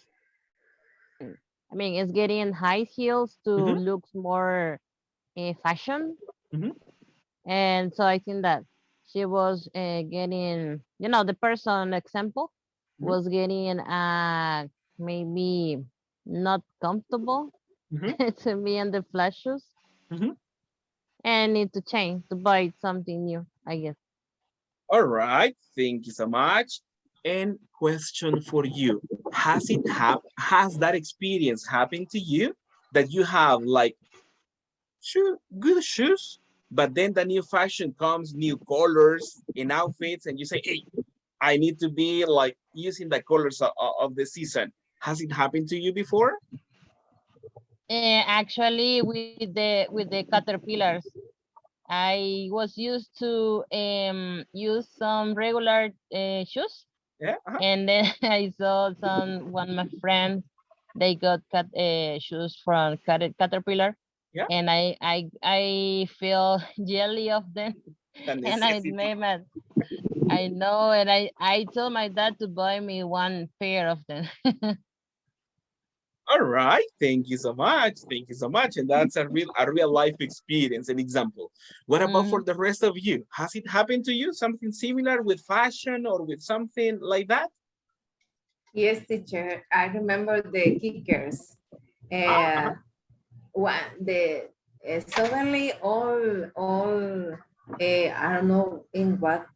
I mean, is getting high heels to look more fashion. And so I think that she was getting, you know, the person example was getting maybe not comfortable to be in the flat shoes and need to change to buy something new, I guess. All right. Thank you so much. And question for you. Has that experience happened to you that you have like good shoes, but then the new fashion comes, new colors in outfits, and you say, hey, I need to be like using the colors of the season. Has it happened to you before? Actually, with the caterpillars, I was used to use some regular shoes. Yeah. And then I saw one of my friends, they got shoes from Caterpillar. Yeah. And I feel jelly of them. And I made I know, and I told my dad to buy me one pair of them. All right, thank you so much. Thank you so much. And that's a real life experience, an example. What about for the rest of you? Has it happened to you? Something similar with fashion or with something like that? Yes, teacher. I remember the kickers. Suddenly I don't know in what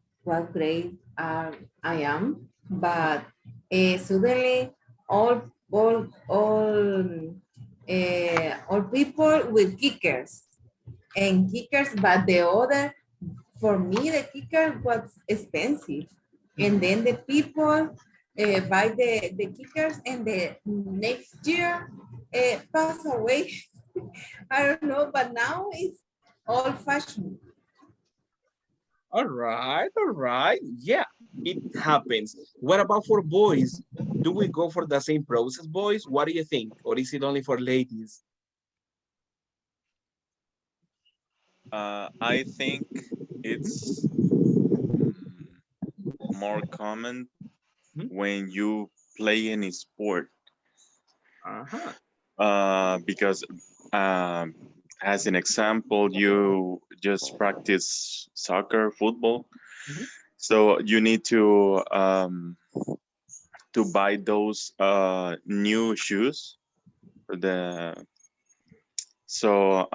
grade I am, but suddenly all people with kickers and kickers, but the other, for me, the kicker was expensive. And then the people buy the kickers and the next year pass away. I don't know, but now it's old fashioned. All right. Yeah, it happens. What about for boys? Do we go for the same process, boys? What do you think? Or is it only for ladies? I think it's more common when you play any sport. Because as an example, you just practice soccer, football. So you need to to buy those new shoes for the so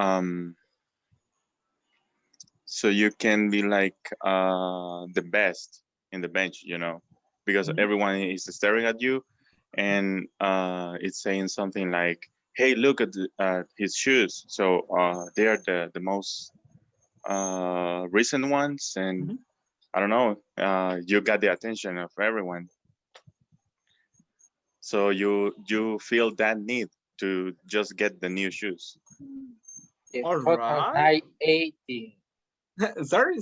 so you can be like the best in the bench, you know, because everyone is staring at you, and it's saying something like, hey, look at his shoes. So they are the most recent ones, and I don't know, you got the attention of everyone, so you feel that need to just get the new shoes. The All total right. 980. Sorry.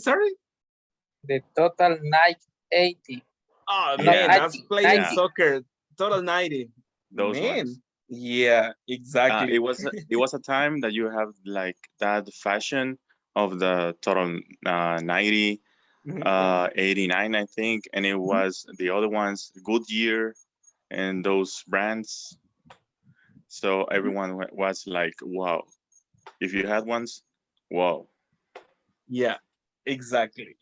The total 980. Oh No, man, Yeah, that's 90. playing 90. soccer. Total 90. those Man. ones. Yeah, It exactly. was a time that you have like that fashion of the total 90, 89, I think, and it was the other ones, Goodyear and those brands. So everyone was like, wow, if you had ones, wow. Yeah, exactly.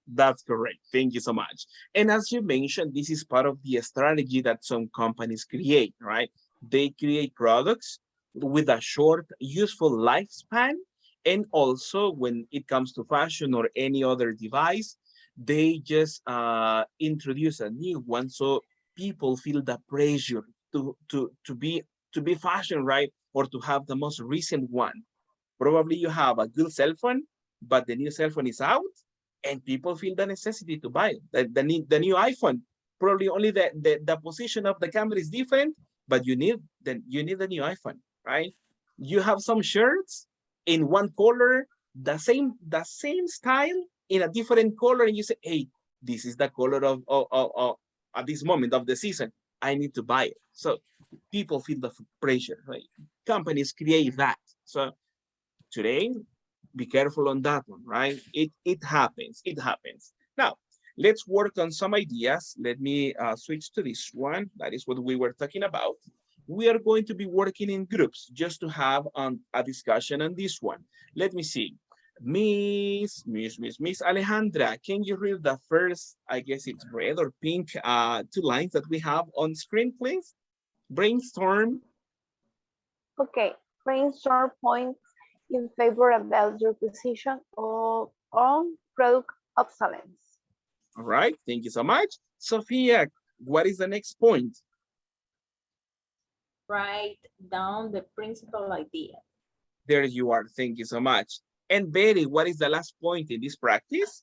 That's correct. Thank you so much. And as you mentioned, this is part of the strategy that some companies create, right? They create products with a short, useful lifespan. And also, when it comes to fashion or any other device, they just introduce a new one so people feel the pressure to be fashion, right? Or to have the most recent one. Probably you have a good cell phone, but the new cell phone is out, and people feel the necessity to buy it. The new iPhone. Probably only the position of the camera is different, but you need the new iPhone, right? You have some shirts in one color, the same style in a different color, and you say, hey, this is the color of at this moment of the season. I need to buy it. So people feel the pressure, right? Companies create that. So today, be careful on that one, right? It happens. It happens. Now, let's work on some ideas. Let me switch to this one. That is what we were talking about. We are going to be working in groups just to have a discussion on this one. Let me see. Miss Alejandra, can you read the first, I guess it's red or pink, two lines that we have on screen, please? Brainstorm. Okay, brainstorm points in favor about your position of on product obsolescence. All right, thank you so much. Sophia, what is the next point? Write down the principal idea. There you are, thank you so much. And Betty, what is the last point in this practice?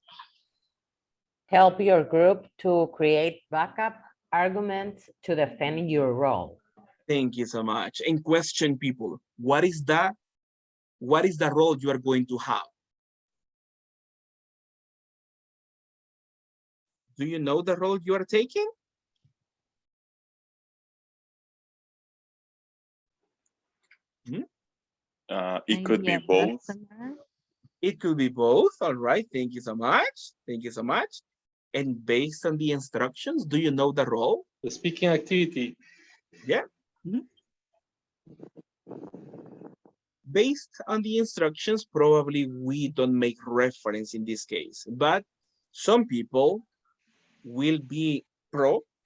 Help your group to create backup arguments to defend your role. Thank you so much. And question people, what is the role you are going to have? Do you know the role you are taking? It could be both. It could be both. All right. Thank you so much. Thank you so much. And based on the instructions, do you know the role? The speaking activity. Yeah. Based on the instructions, probably we don't make reference in this case, but some people will be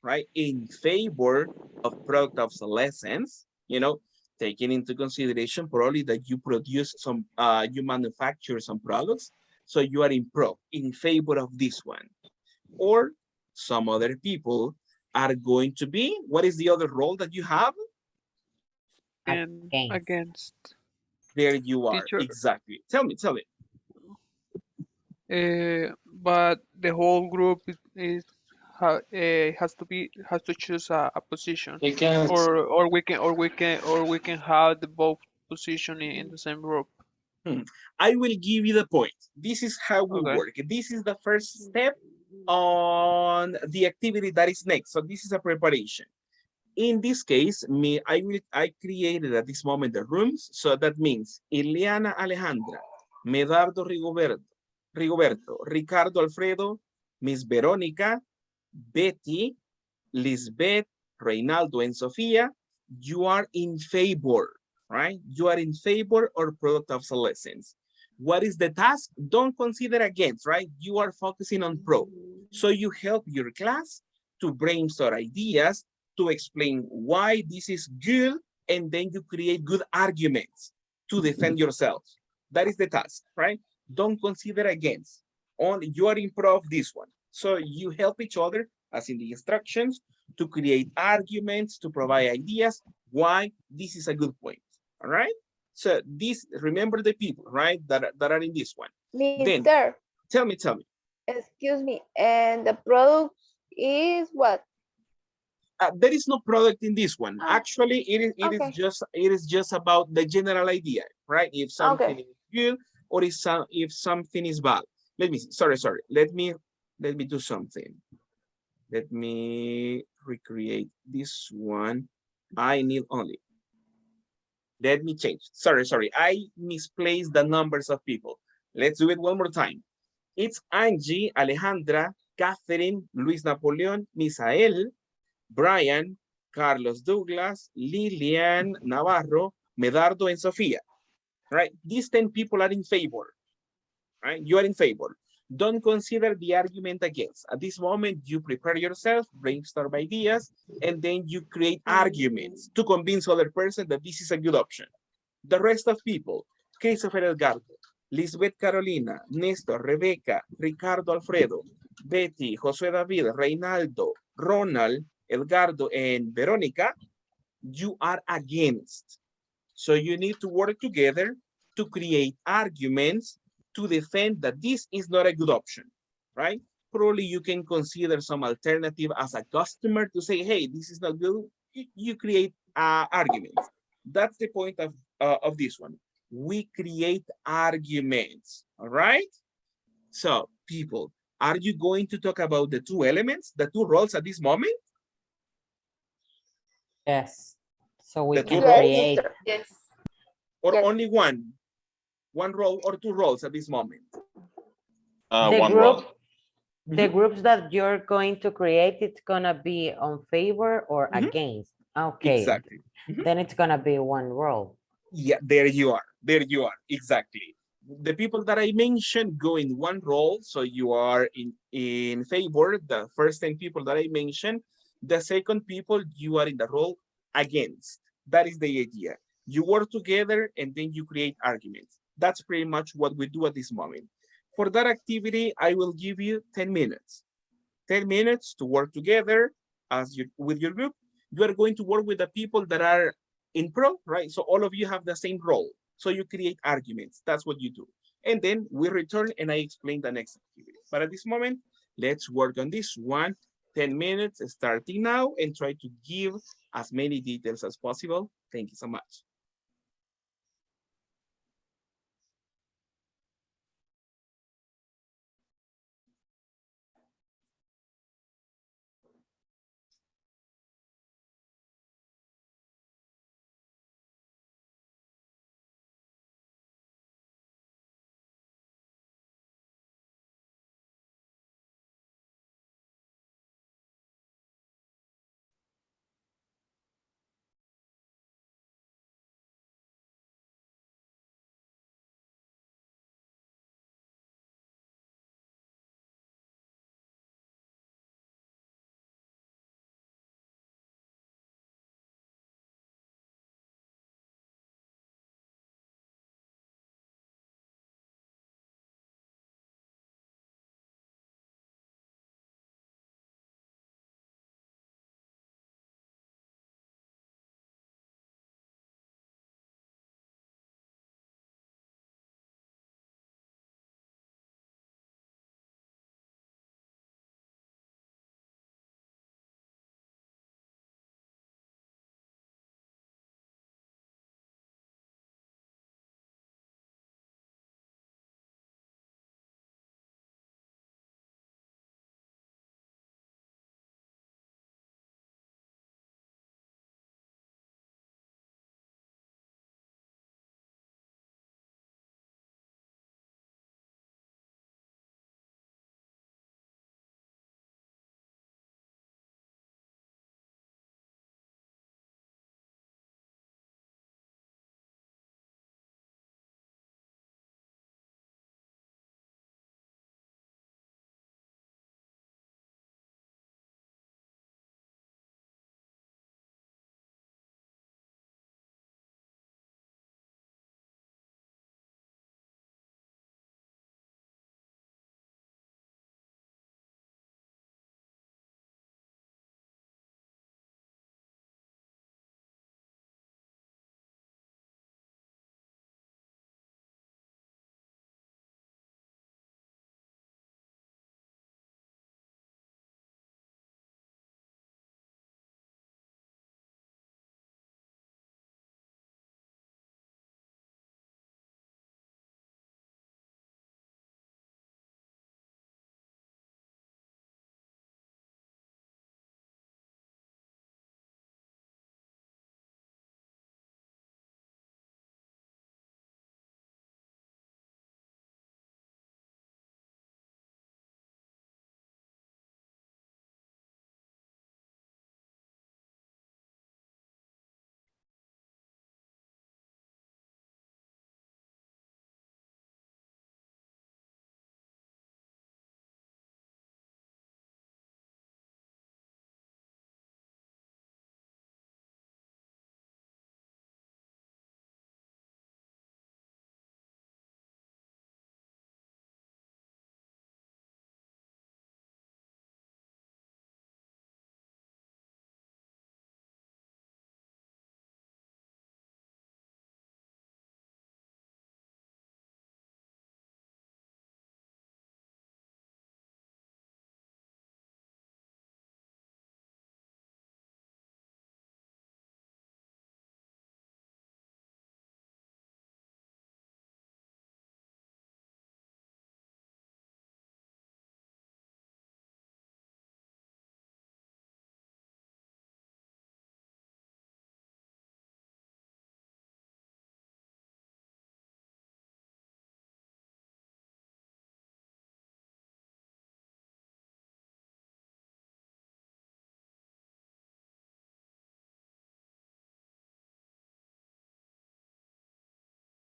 right, in favor of product obsolescence, taking into consideration probably that you produce some, you manufacture some products, so you are in favor of this one. Or some other people are going to be, what is the other role that you have? And against. There you are, Teacher. exactly. Tell me. But the whole group has to choose a position, or we can have the both position in the same group. I will give you the point. This is how we work. This is the first step on the activity that is next. So this is a preparation. In this case, I created at this moment the rooms. So that means Ileana Alejandra, Medardo Rigoberto, Ricardo Alfredo, Miss Verónica, Betty, Lisbeth, Reynaldo, and Sofia, you are in favor, right? You are in favor of product obsolescence. What is the task? Don't consider against, right? You are focusing on pro. So you help your class to brainstorm ideas, to explain why this is good, and then you create good arguments to defend yourself. That is the task, right? Don't consider against. Only you are improv this one. So you help each other, as in the instructions, to create arguments, to provide ideas why this is a good point. All right. So this, remember the people, right, that are in this one. Then Mister, tell me. excuse me, and the product is what? There is no product in this one. Ah, Actually, okay, it is just about the general idea, right? If something okay. is good or if something is bad. Let me see. Sorry. Let me do something. Let me recreate this one. I need only. Let me change. Sorry. I misplaced the numbers of people. Let's do it one more time. It's Angie, Alejandra, Catherine, Luis Napoleon, Misael, Brian, Carlos Douglas, Lilian Navarro, Medardo, and Sofia. Right? These 10 people are in favor. Right? You are in favor. Don't consider the argument against. At this moment, you prepare yourself, brainstorm ideas, and then you create arguments to convince other person that this is a good option. The rest of people, Christopher Edgardo, Lisbeth Carolina, Nestor, Rebecca, Ricardo Alfredo, Betty, José David, Reinaldo, Ronald, Edgardo, and Veronica, you are against. So you need to work together to create arguments to defend that this is not a good option, right? Probably you can consider some alternative as a customer to say, hey, this is not good. You create arguments. That's the point of this one. We create arguments, all right? So people, are you going to talk about the two elements, the two roles at this moment? Yes. So we The two can Yes, roles create. mister. Yes. or Yes. only one role or two roles at this moment? The One role. the groups that you're going to create, it's gonna be on favor or Mhm. against. Okay. Exactly. Mhm. Then it's gonna be one role. Yeah, there you are. There you are. Exactly. The people that I mentioned go in one role. So you are in favor, the first 10 people that I mentioned. The second people, you are in the role against. That is the idea. You work together and then you create arguments. That's pretty much what we do at this moment. For that activity, I will give you 10 minutes. 10 minutes to work together with your group. You are going to work with the people that are in pro, right? So all of you have the same role. So you create arguments. That's what you do. And then we return and I explain the next activity. But at this moment, let's work on this one. 10 minutes starting now and try to give as many details as possible. Thank you so much.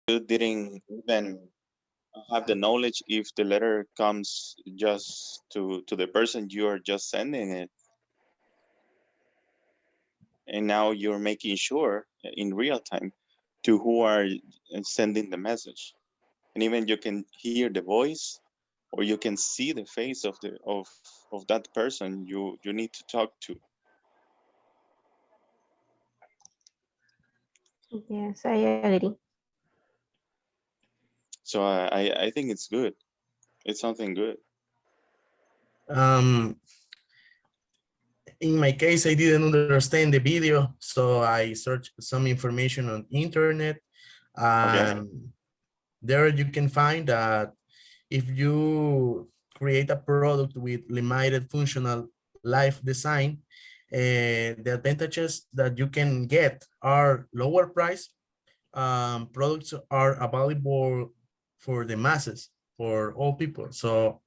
You didn't even have the knowledge if the letter comes just to the person you are just sending it, and now you're making sure in real time to who are sending the message, and even you can hear the voice or you can see the face of that person you need to talk to. Yes, I agree. So I think it's good. It's something good. Um, in my case, I didn't understand the video, so I searched some information on internet, Okay. and there you can find that if you create a product with limited functional life design, the advantages that you can get are lower price. Products are available for the masses, for all people. So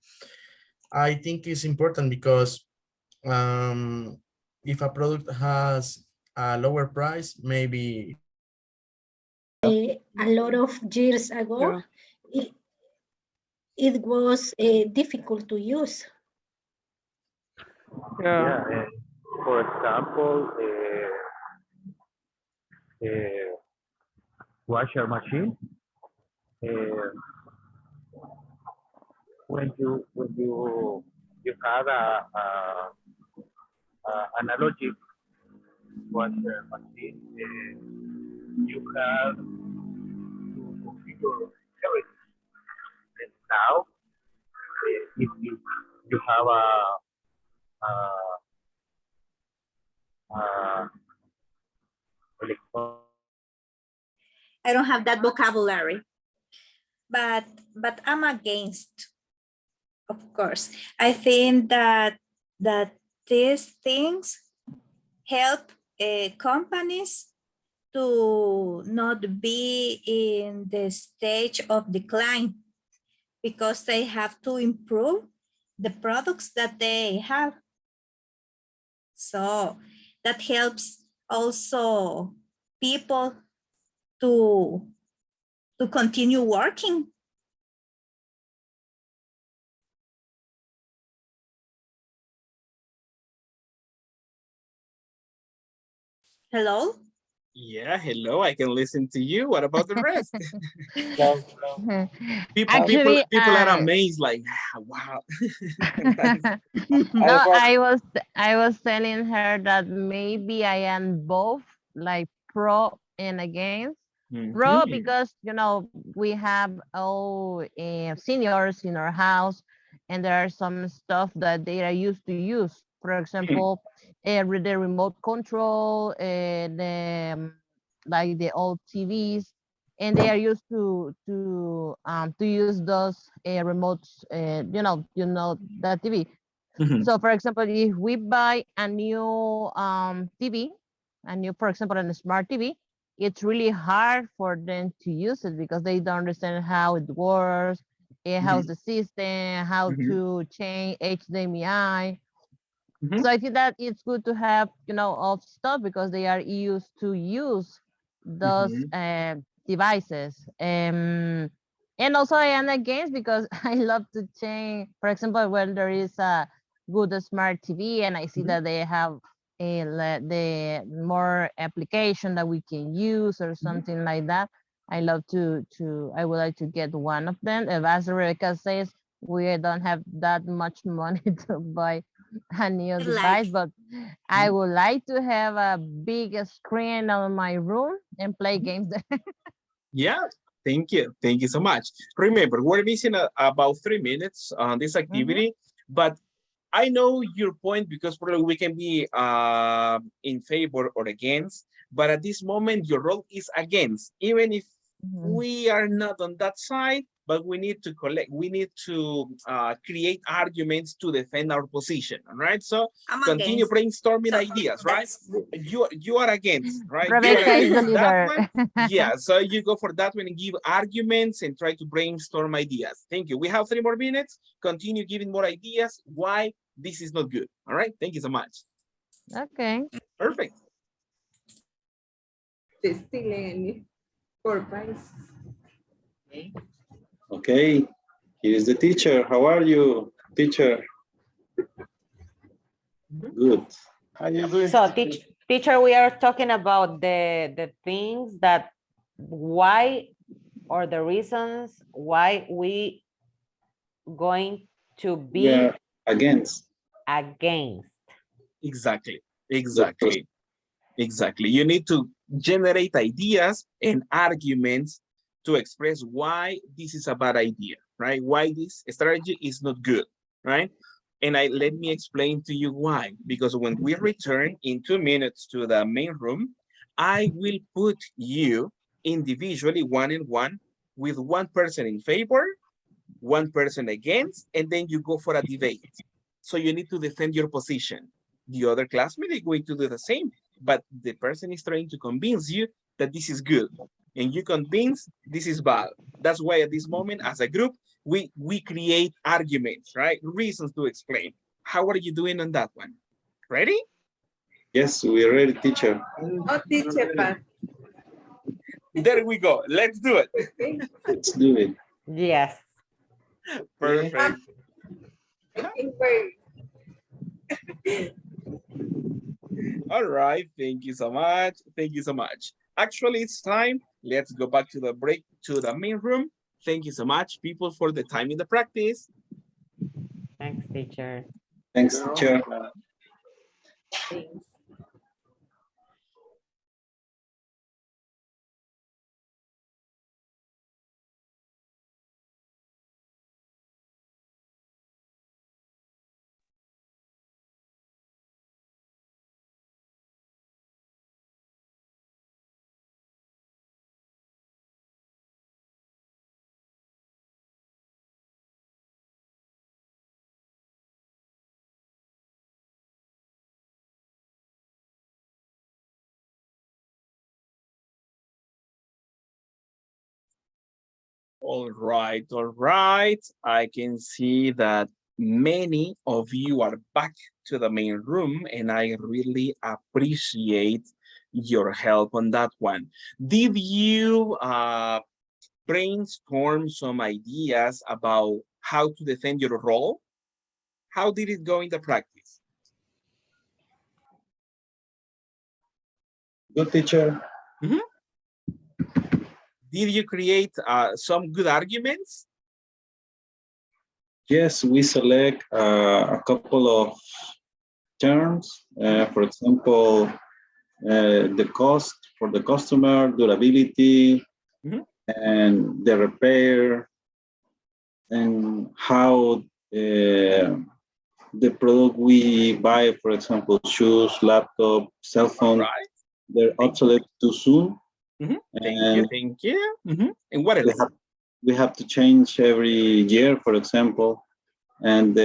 I think it's important because if a product has a lower price, maybe A lot of years ago, Yeah. it, it was difficult to use. Yeah. Yeah, for example, washer machine. Uh, when you had a analogic washer machine, you have to configure everything. And now, if you have a, a electronic. I don't have that vocabulary, but I'm against, of course. I think that these things help companies to not be in the stage of decline because they have to improve the products that they have. So that helps also people to continue working. Hello? Yeah, hello, I can listen to you. What about the rest? Actually, People are amazed, like, wow. no, I was telling her that maybe I am both like pro and against. Pro Mhm. because we have all seniors in our house, and there are some stuff that they are used to use. For example, the remote control, like the old TVs, and they are used to use those remotes. That TV. Mhm. So, for example, if we buy a new TV, for example, a smart TV, it's really hard for them to use it because they don't understand how it works, how's Mhm. the system, how Mhm. to change HDMI. Mhm. So I think that it's good to have, of stuff because they are used to use those Mhm. devices. And also I am against because I love to change. For example, when there is a good smart TV and I see Mhm. that they have the more application that we can use or Mhm. something like that. I would like to get one of them. As Rebecca says, we don't have that much money to buy a new Like, device, but I would like to have a big screen on my room and play games there. Yeah, thank you. Thank you so much. Remember, we're missing about 3 minutes on this Mhm. activity, but I know your point because probably we can be in favor or against, but at this moment, your role is against, even if Mhm. we are not on that side, but we need to we need to create arguments to defend our position, all right? So I'm continue against. brainstorming So ideas, right? that's You are against, right? You are Rebecca is the against that leader. one. Yeah, so you go for that one and give arguments and try to brainstorm ideas. Thank you. We have 3 more minutes. Continue giving more ideas why this is not good. All right. Thank you so much. Okay. Perfect. They still in for price. Okay, here is the teacher. How are you, teacher? Good. How you doing? So teacher, we are talking about the things that why or the reasons why we going to We be are against. against. Exactly. Exactly. Exactly. You need to generate ideas and arguments to express why this is a bad idea, right? Why this strategy is not good, right? And let me explain to you why. Because when we return in 2 minutes to the main room, I will put you individually one in one with one person in favor, one person against, and then you go for a debate. So you need to defend your position. The other classmate is going to do the same, but the person is trying to convince you that this is good, and you convince this is bad. That's why at this moment, as a group, we create arguments, right? Reasons to explain. How are you doing on that one? Ready? Yes, we are ready, teacher. No, teacher, but There we go. Let's do it. Let's do it. Yes. Perfect. All right. Thank you so much. Thank you so much. Actually, it's time. Let's go back to the break to the main room. Thank you so much, people, for the time in the practice. Thanks, teacher. Thanks, teacher. Thanks. All right, all right. I can see that many of you are back to the main room, and I really appreciate your help on that one. Did you brainstorm some ideas about how to defend your role? How did it go in the practice? Good, teacher. Mhm. Did you create some good arguments? Yes, we select a couple of terms. For example, the cost for the customer, durability, and the repair, and how the product we buy, for example, shoes, laptop, cell phone, they're obsolete too soon. Thank you, thank you. And what else? We have to change every year, for example, and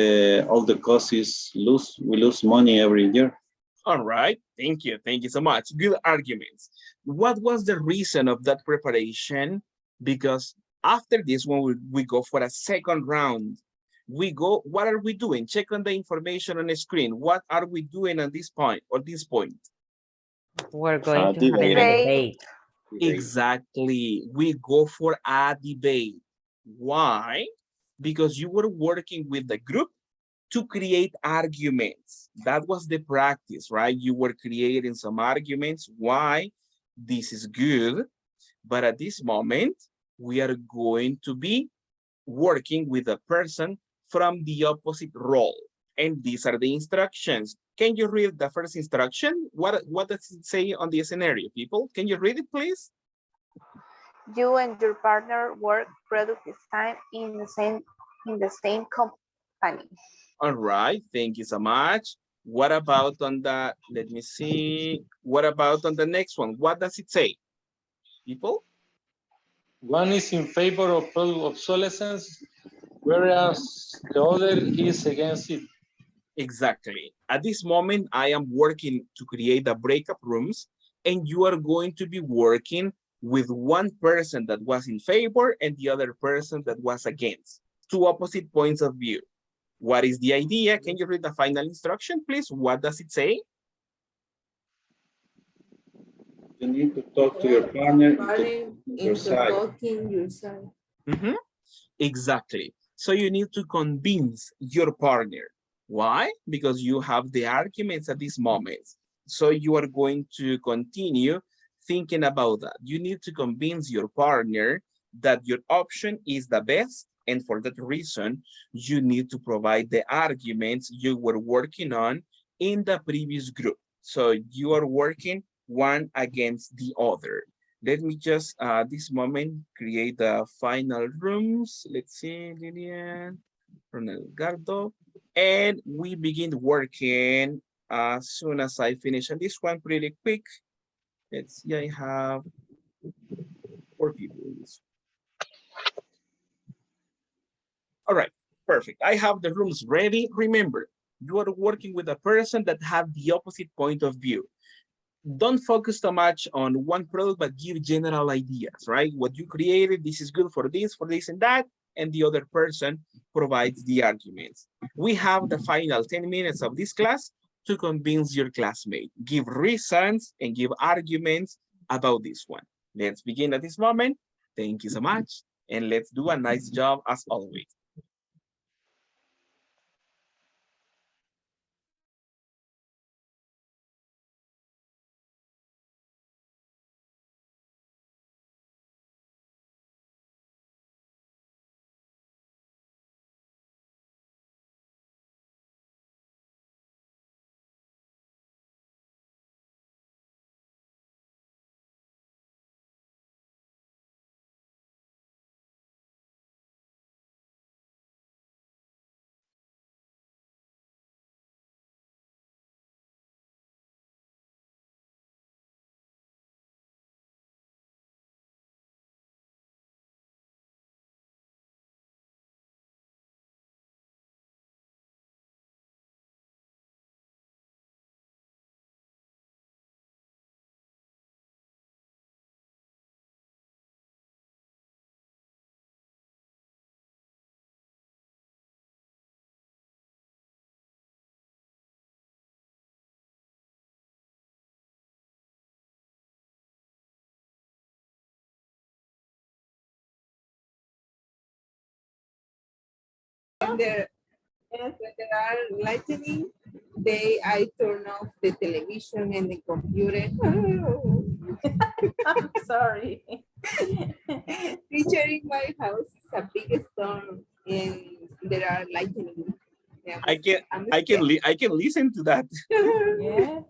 all the costs is we lose money every year. All right, thank you so much. Good arguments. What was the reason of that preparation? Because after this one, we go for a second round. We go, what are we doing? Check on the information on the screen. What are we doing at this point, or this point? We're going to have a debate. Exactly. We go for a debate. Why? Because you were working with the group to create arguments. That was the practice, right? You were creating some arguments why this is good. But at this moment, we are going to be working with a person from the opposite role. And these are the instructions. Can you read the first instruction? What does it say on the scenario, people? Can you read it, please? You and your partner work product design in the same company. All right, thank you so much. What about on the, let me see. What about on the next one? What does it say, people? One is in favor of product obsolescence, whereas the other is against it. Exactly. At this moment, I am working to create the breakup rooms, and you are going to be working with one person that was in favor and the other person that was against. Two opposite points of view. What is the idea? Can you read the final instruction, please? What does it say? You need to talk to your partner Into talking your side. Mhm. Exactly. So you need to convince your partner. Why? Because you have the arguments at this moment. So you are going to continue thinking about that. You need to convince your partner that your option is the best. And for that reason, you need to provide the arguments you were working on in the previous group. So you are working one against the other. Let me just, this moment, create the final rooms. Let's see, Lilian, Ronald Gardo. And we begin working as soon as I finish. And this one pretty quick. Let's see, I have 4 people. All right, perfect. I have the rooms ready. Remember, you are working with a person that have the opposite point of view. Don't focus so much on one product, but give general ideas, right? What you created, this is good for this, and that, and the other person provides the arguments. We have the final 10 minutes of this class to convince your classmate. Give reasons and give arguments about this one. Let's begin at this moment. Thank you so much, and let's do a nice job as always. When there are lightning, I turn off the television and the computer. I'm sorry. Teacher, in my house is a big storm and there are lightning. I can listen to that. Yeah.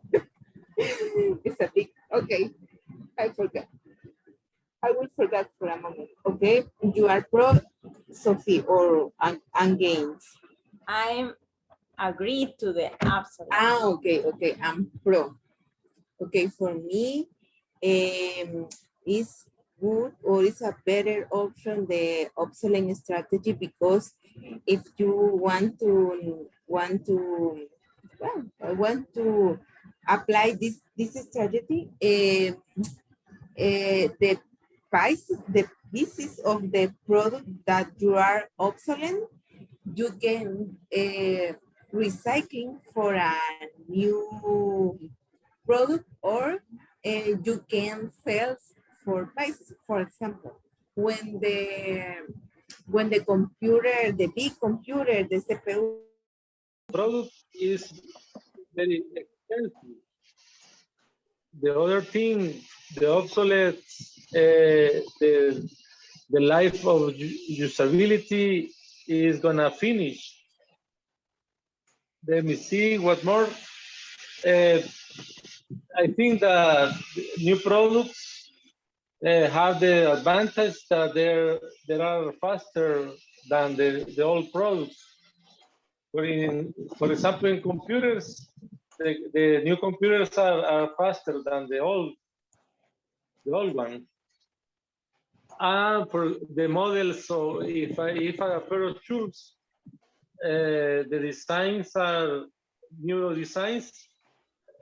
It's a big, okay, I forgot. I will forget for a moment. Okay, you are pro, Sophie, or and games. I'm agreed to the absolute. Okay, I'm pro. Okay, for me, is good or is a better option the obsolete strategy, because if you I want to apply this strategy, the prices, the pieces of the product that you are obsolete, you can recycling for a new product, or you can sell for prices. For example, when the computer, the big computer, the CPU Product is very expensive. The other thing, the obsolete, the life of usability is gonna finish. Let me see what more. I think that new products have the advantage that they are faster than the old products. For example, in computers, the new computers are faster than the old one. And for the models, so if a pair of shoes, the designs are new designs,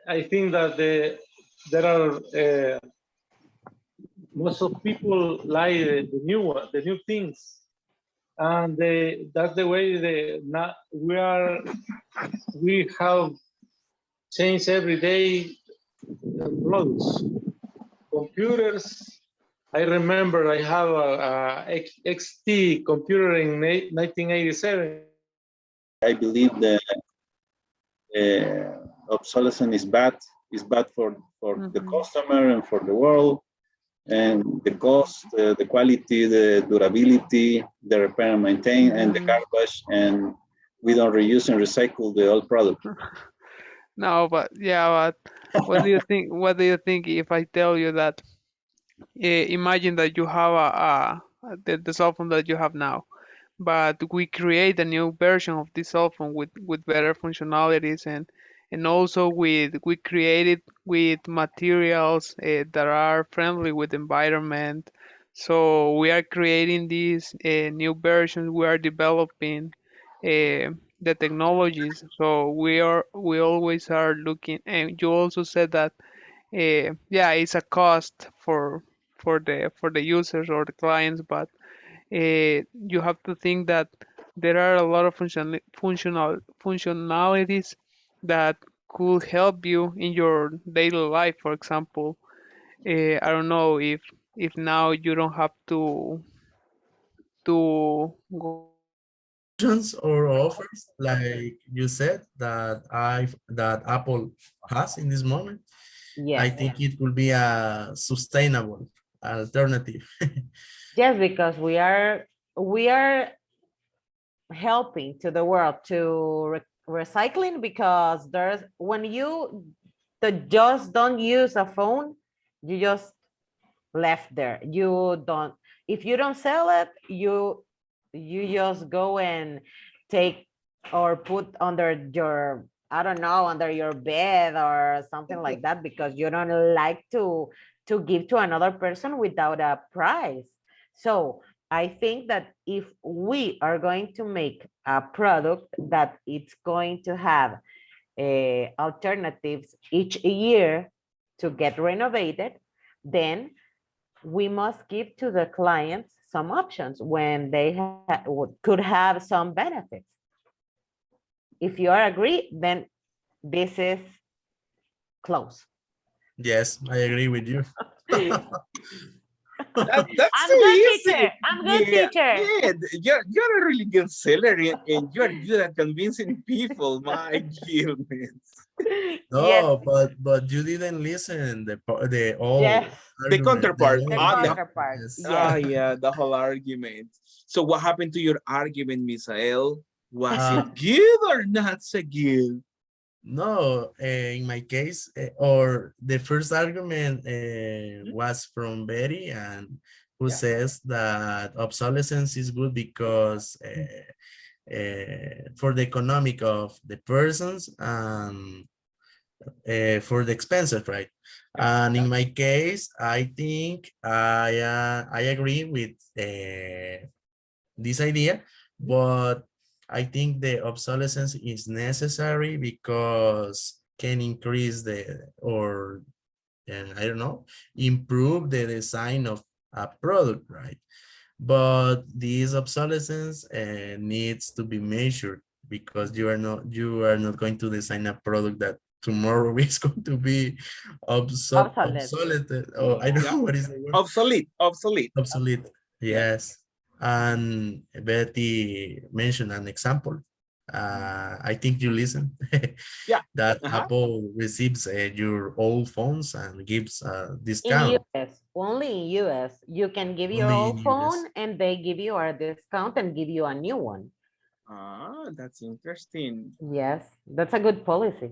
I think that there are most of people like the new things, and that's the way we have changed every day products, computers, I remember I have a XT computer in 1987. I believe that obsolescence is bad. It's bad for the customer and for the world. And the cost, the quality, the durability, the repair and maintain, and the garbage, and we don't reuse and recycle the old product. No, but yeah, but what do you think? What do you think if I tell you that? Imagine that you have the cell phone that you have now, but we create a new version of this cell phone with better functionalities and also we create it with materials that are friendly with the environment. So we are creating these new versions. We are developing the technologies. So we always are looking. And you also said that yeah, it's a cost for the users or the clients, but you have to think that there are a lot of functionalities that could help you in your daily life. For example, I don't know if now you don't have to go. Options or offers, like you said, that Apple has in this moment, I Yes. think it will be a sustainable alternative. Yes, because we are helping to the world to recycling, because there's when you just don't use a phone, you just left there. You don't, if you don't sell it, you just go and take or put under your, I don't know, under your bed or something like that, because you don't like to give to another person without a price. So I think that if we are going to make a product that it's going to have alternatives each year to get renovated, then we must give to the clients some options when they could have some benefits. If you are agree, then this is close. Yes, I agree with you. That's I'm so good easy. teacher. I'm good Yeah, teacher. yeah. You're a really good seller, and you're good at convincing people. My goodness. Yes, No, but you didn't listen the yes. all The argument, the counterpart. The all counterpart. yes. Yes. Yeah, the whole argument. So what happened to your argument, Misael? Was it Uh, good or not so good? no, in my case, or the first argument was from Betty, and who Yeah. says that obsolescence is good because for the economic of the persons and for the expenses, right? Yeah. And in my case, I think I agree with this idea, but I think the obsolescence is necessary because can increase the or I don't know, improve the design of a product, right? But this obsolescence needs to be measured because you are not going to design a product that tomorrow is going to be Obsolete. obsolete. Oh, I don't Yeah. know what is the word. Obsolete. Obsolete. Yeah. Yes. And Betty mentioned an example. I think you listen Yeah. that Uh-huh. Apple receives your old phones and gives a In discount US, only in US, you can give your only in old US. phone and they give you a discount and give you a new one. Ah, that's interesting. Yes, that's a good policy.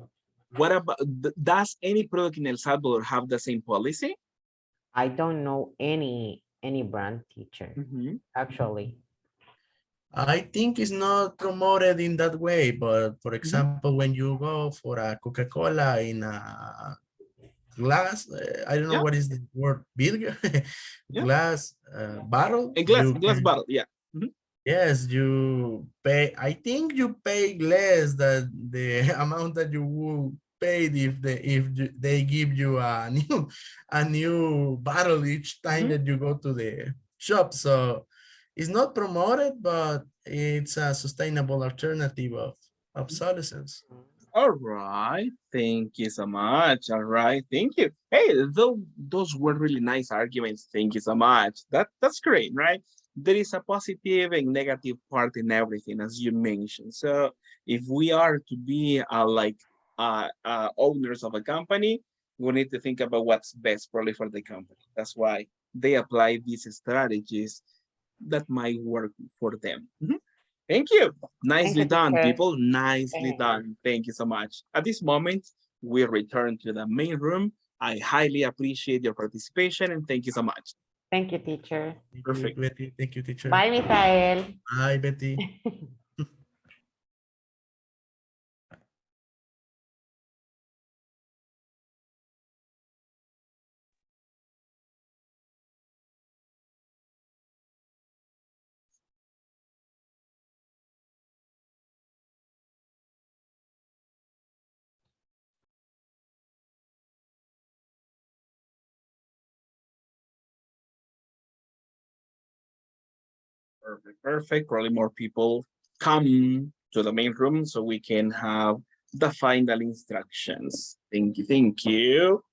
What about, does any product in El Salvador have the same policy? I don't know any brand teacher, Mhm. actually. I think it's not promoted in that way, but for Mhm. example, when you go for a Coca-Cola in a glass, I don't know Yeah. what is the word, vidrio, Yeah. glass bottle, A you glass can, bottle. Yeah. Mhm. yes, you pay, I think you pay less than the amount that you would pay if they give you a new bottle each time Mhm. that you go to the shop. So it's not promoted, but it's a sustainable alternative of obsolescence. All right. Thank you so much. All right. Thank you. Hey, those were really nice arguments. Thank you so much. That's great, right? There is a positive and negative part in everything, as you mentioned. So if we are to be owners of a company, we need to think about what's best probably for the company. That's why they apply these strategies that might work for them. Mhm. Thank you. Thank you, Nicely done, teacher. people. Nicely Thanks. done. Thank you so much. At this moment, we return to the main room. I highly appreciate your participation and thank you so much. Thank you, teacher. Thank you, Perfect. Betty. Thank you, teacher. Bye, Misael. Bye, Betty. Perfect. Perfect. Probably more people come to the main room so we can have the final instructions. Thank you. Thank you.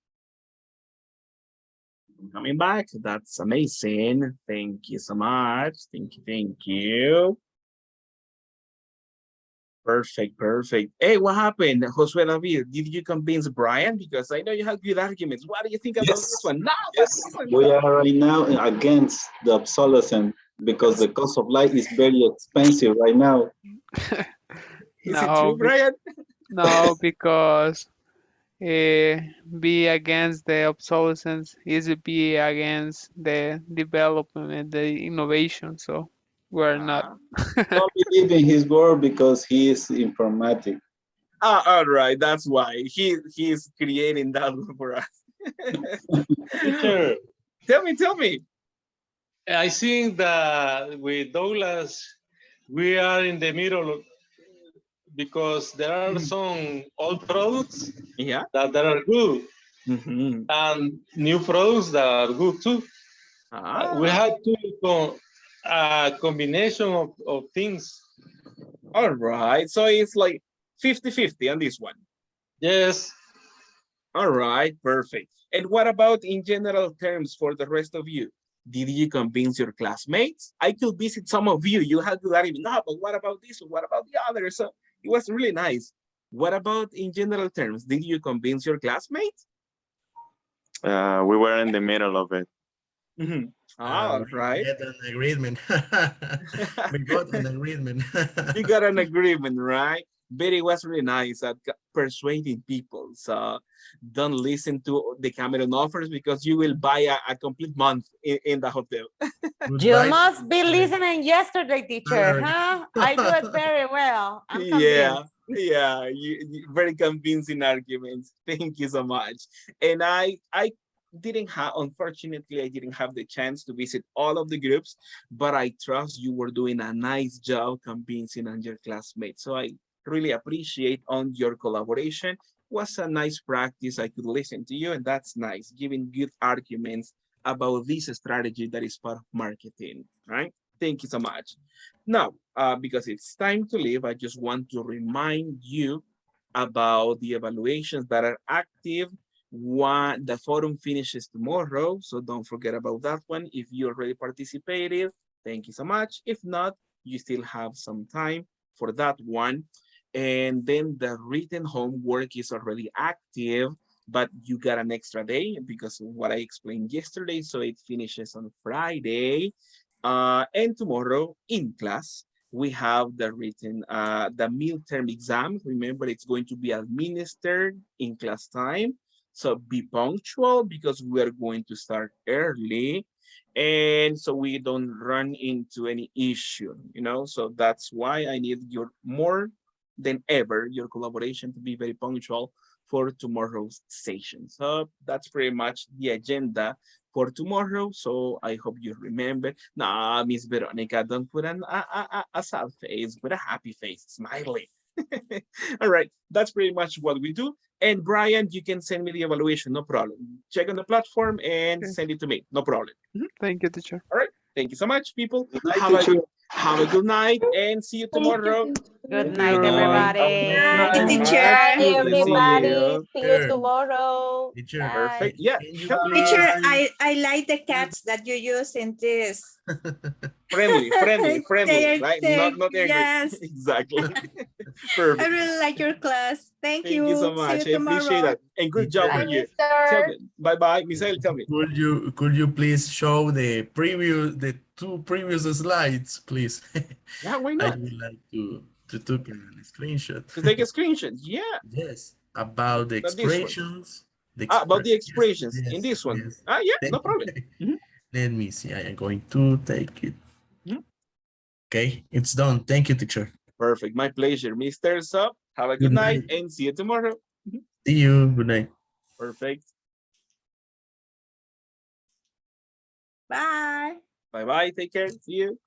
Coming back. That's amazing. Thank you so much. Thank you. Thank you. Perfect, perfect. Hey, what happened, Josue David? Did you convince Brian? Because I know you have good arguments. What do you think about this Yes, one? No, but yes. this one. We are right now against the obsolescence because the cost of life is very expensive right now. Is it true, No, Brian? no, because be against the obsolescence is be against the development and the innovation. So we're not. Ah, Don't believe in his word because he is informatic. all right. That's why he's creating that one for us. Teacher, Tell me, tell me. I think that with Douglas, we are in the middle because there are some old products Yeah. that are good and new products that are good too. We Ah, had a combination of things. all right. So it's like 50-50 on this one. Yes. All right, perfect. And what about in general terms for the rest of you? Did you convince your classmates? I could visit some of you. You had to let me know, but what about this? What about the other? So it was really nice. What about in general terms? Did you convince your classmates? We were in the middle of it. All We right. get an agreement. We got an agreement. You got an agreement, right? But it was really nice at persuading people. So don't listen to the Cameron offers because you will buy a complete month in the hotel. You must be listening yesterday, teacher, huh? I do it very well. I'm Yeah, convinced. yeah, very convincing arguments. Thank you so much. And I didn't have, unfortunately, I didn't have the chance to visit all of the groups, but I trust you were doing a nice job convincing on your classmates. So I really appreciate on your collaboration. Was a nice practice. I could listen to you, and that's nice, giving good arguments about this strategy that is part of marketing, right? Thank you so much. Now, because it's time to leave, I just want to remind you about the evaluations that are active. One, the forum finishes tomorrow, so don't forget about that one. If you already participated, thank you so much. If not, you still have some time for that one. And then the written homework is already active, but you got an extra day because of what I explained yesterday, so it finishes on Friday. And tomorrow in class, we have the midterm exam. Remember, it's going to be administered in class time. So be punctual because we are going to start early. And so we don't run into any issue, so that's why I need your more than ever, your collaboration to be very punctual for tomorrow's session. So that's pretty much the agenda for tomorrow. So I hope you remember. Nah, Miss Veronica, don't put a sad face, put a happy face, smiling. All right, that's pretty much what we do. And Brian, you can send me the evaluation, no problem. Check on the platform and Okay. send it to me, no problem. Thank you, teacher. All right, thank you so much, people. Good night, Have teacher. a good night and see you tomorrow. Good Thank night, you. everybody. Hi, teacher. Much good to see everybody. you. See you Teacher, tomorrow. teacher, Bye. Perfect. Yeah. can you Tell me. Teacher, please? I like the cats that you use in this. Friendly, friendly, friendly, They are, right? they, Not angry. yes, Exactly. I Perfect. really like your class. Thank Thank you so you. See you much. I appreciate tomorrow. that. And good job Teacher, for Bye, you. Tell mister. me. Bye bye. Misael, tell me. could you please show the two previous slides, please? Yeah, why I not? would like to take a screenshot. To take a screenshot. Yeah. Yes, about the But this one. expressions. About the Yes, expressions in yes, this one. yes. Yeah, no Thank you. problem. Mhm, Let me see. I am going to take it. mhm. Okay, it's done. Thank you, teacher. Perfect. My pleasure. Mr. Sub, have a good Good night night. and see you tomorrow. Mhm. See you. Good night. Perfect. Bye. Bye bye. Take care. See you.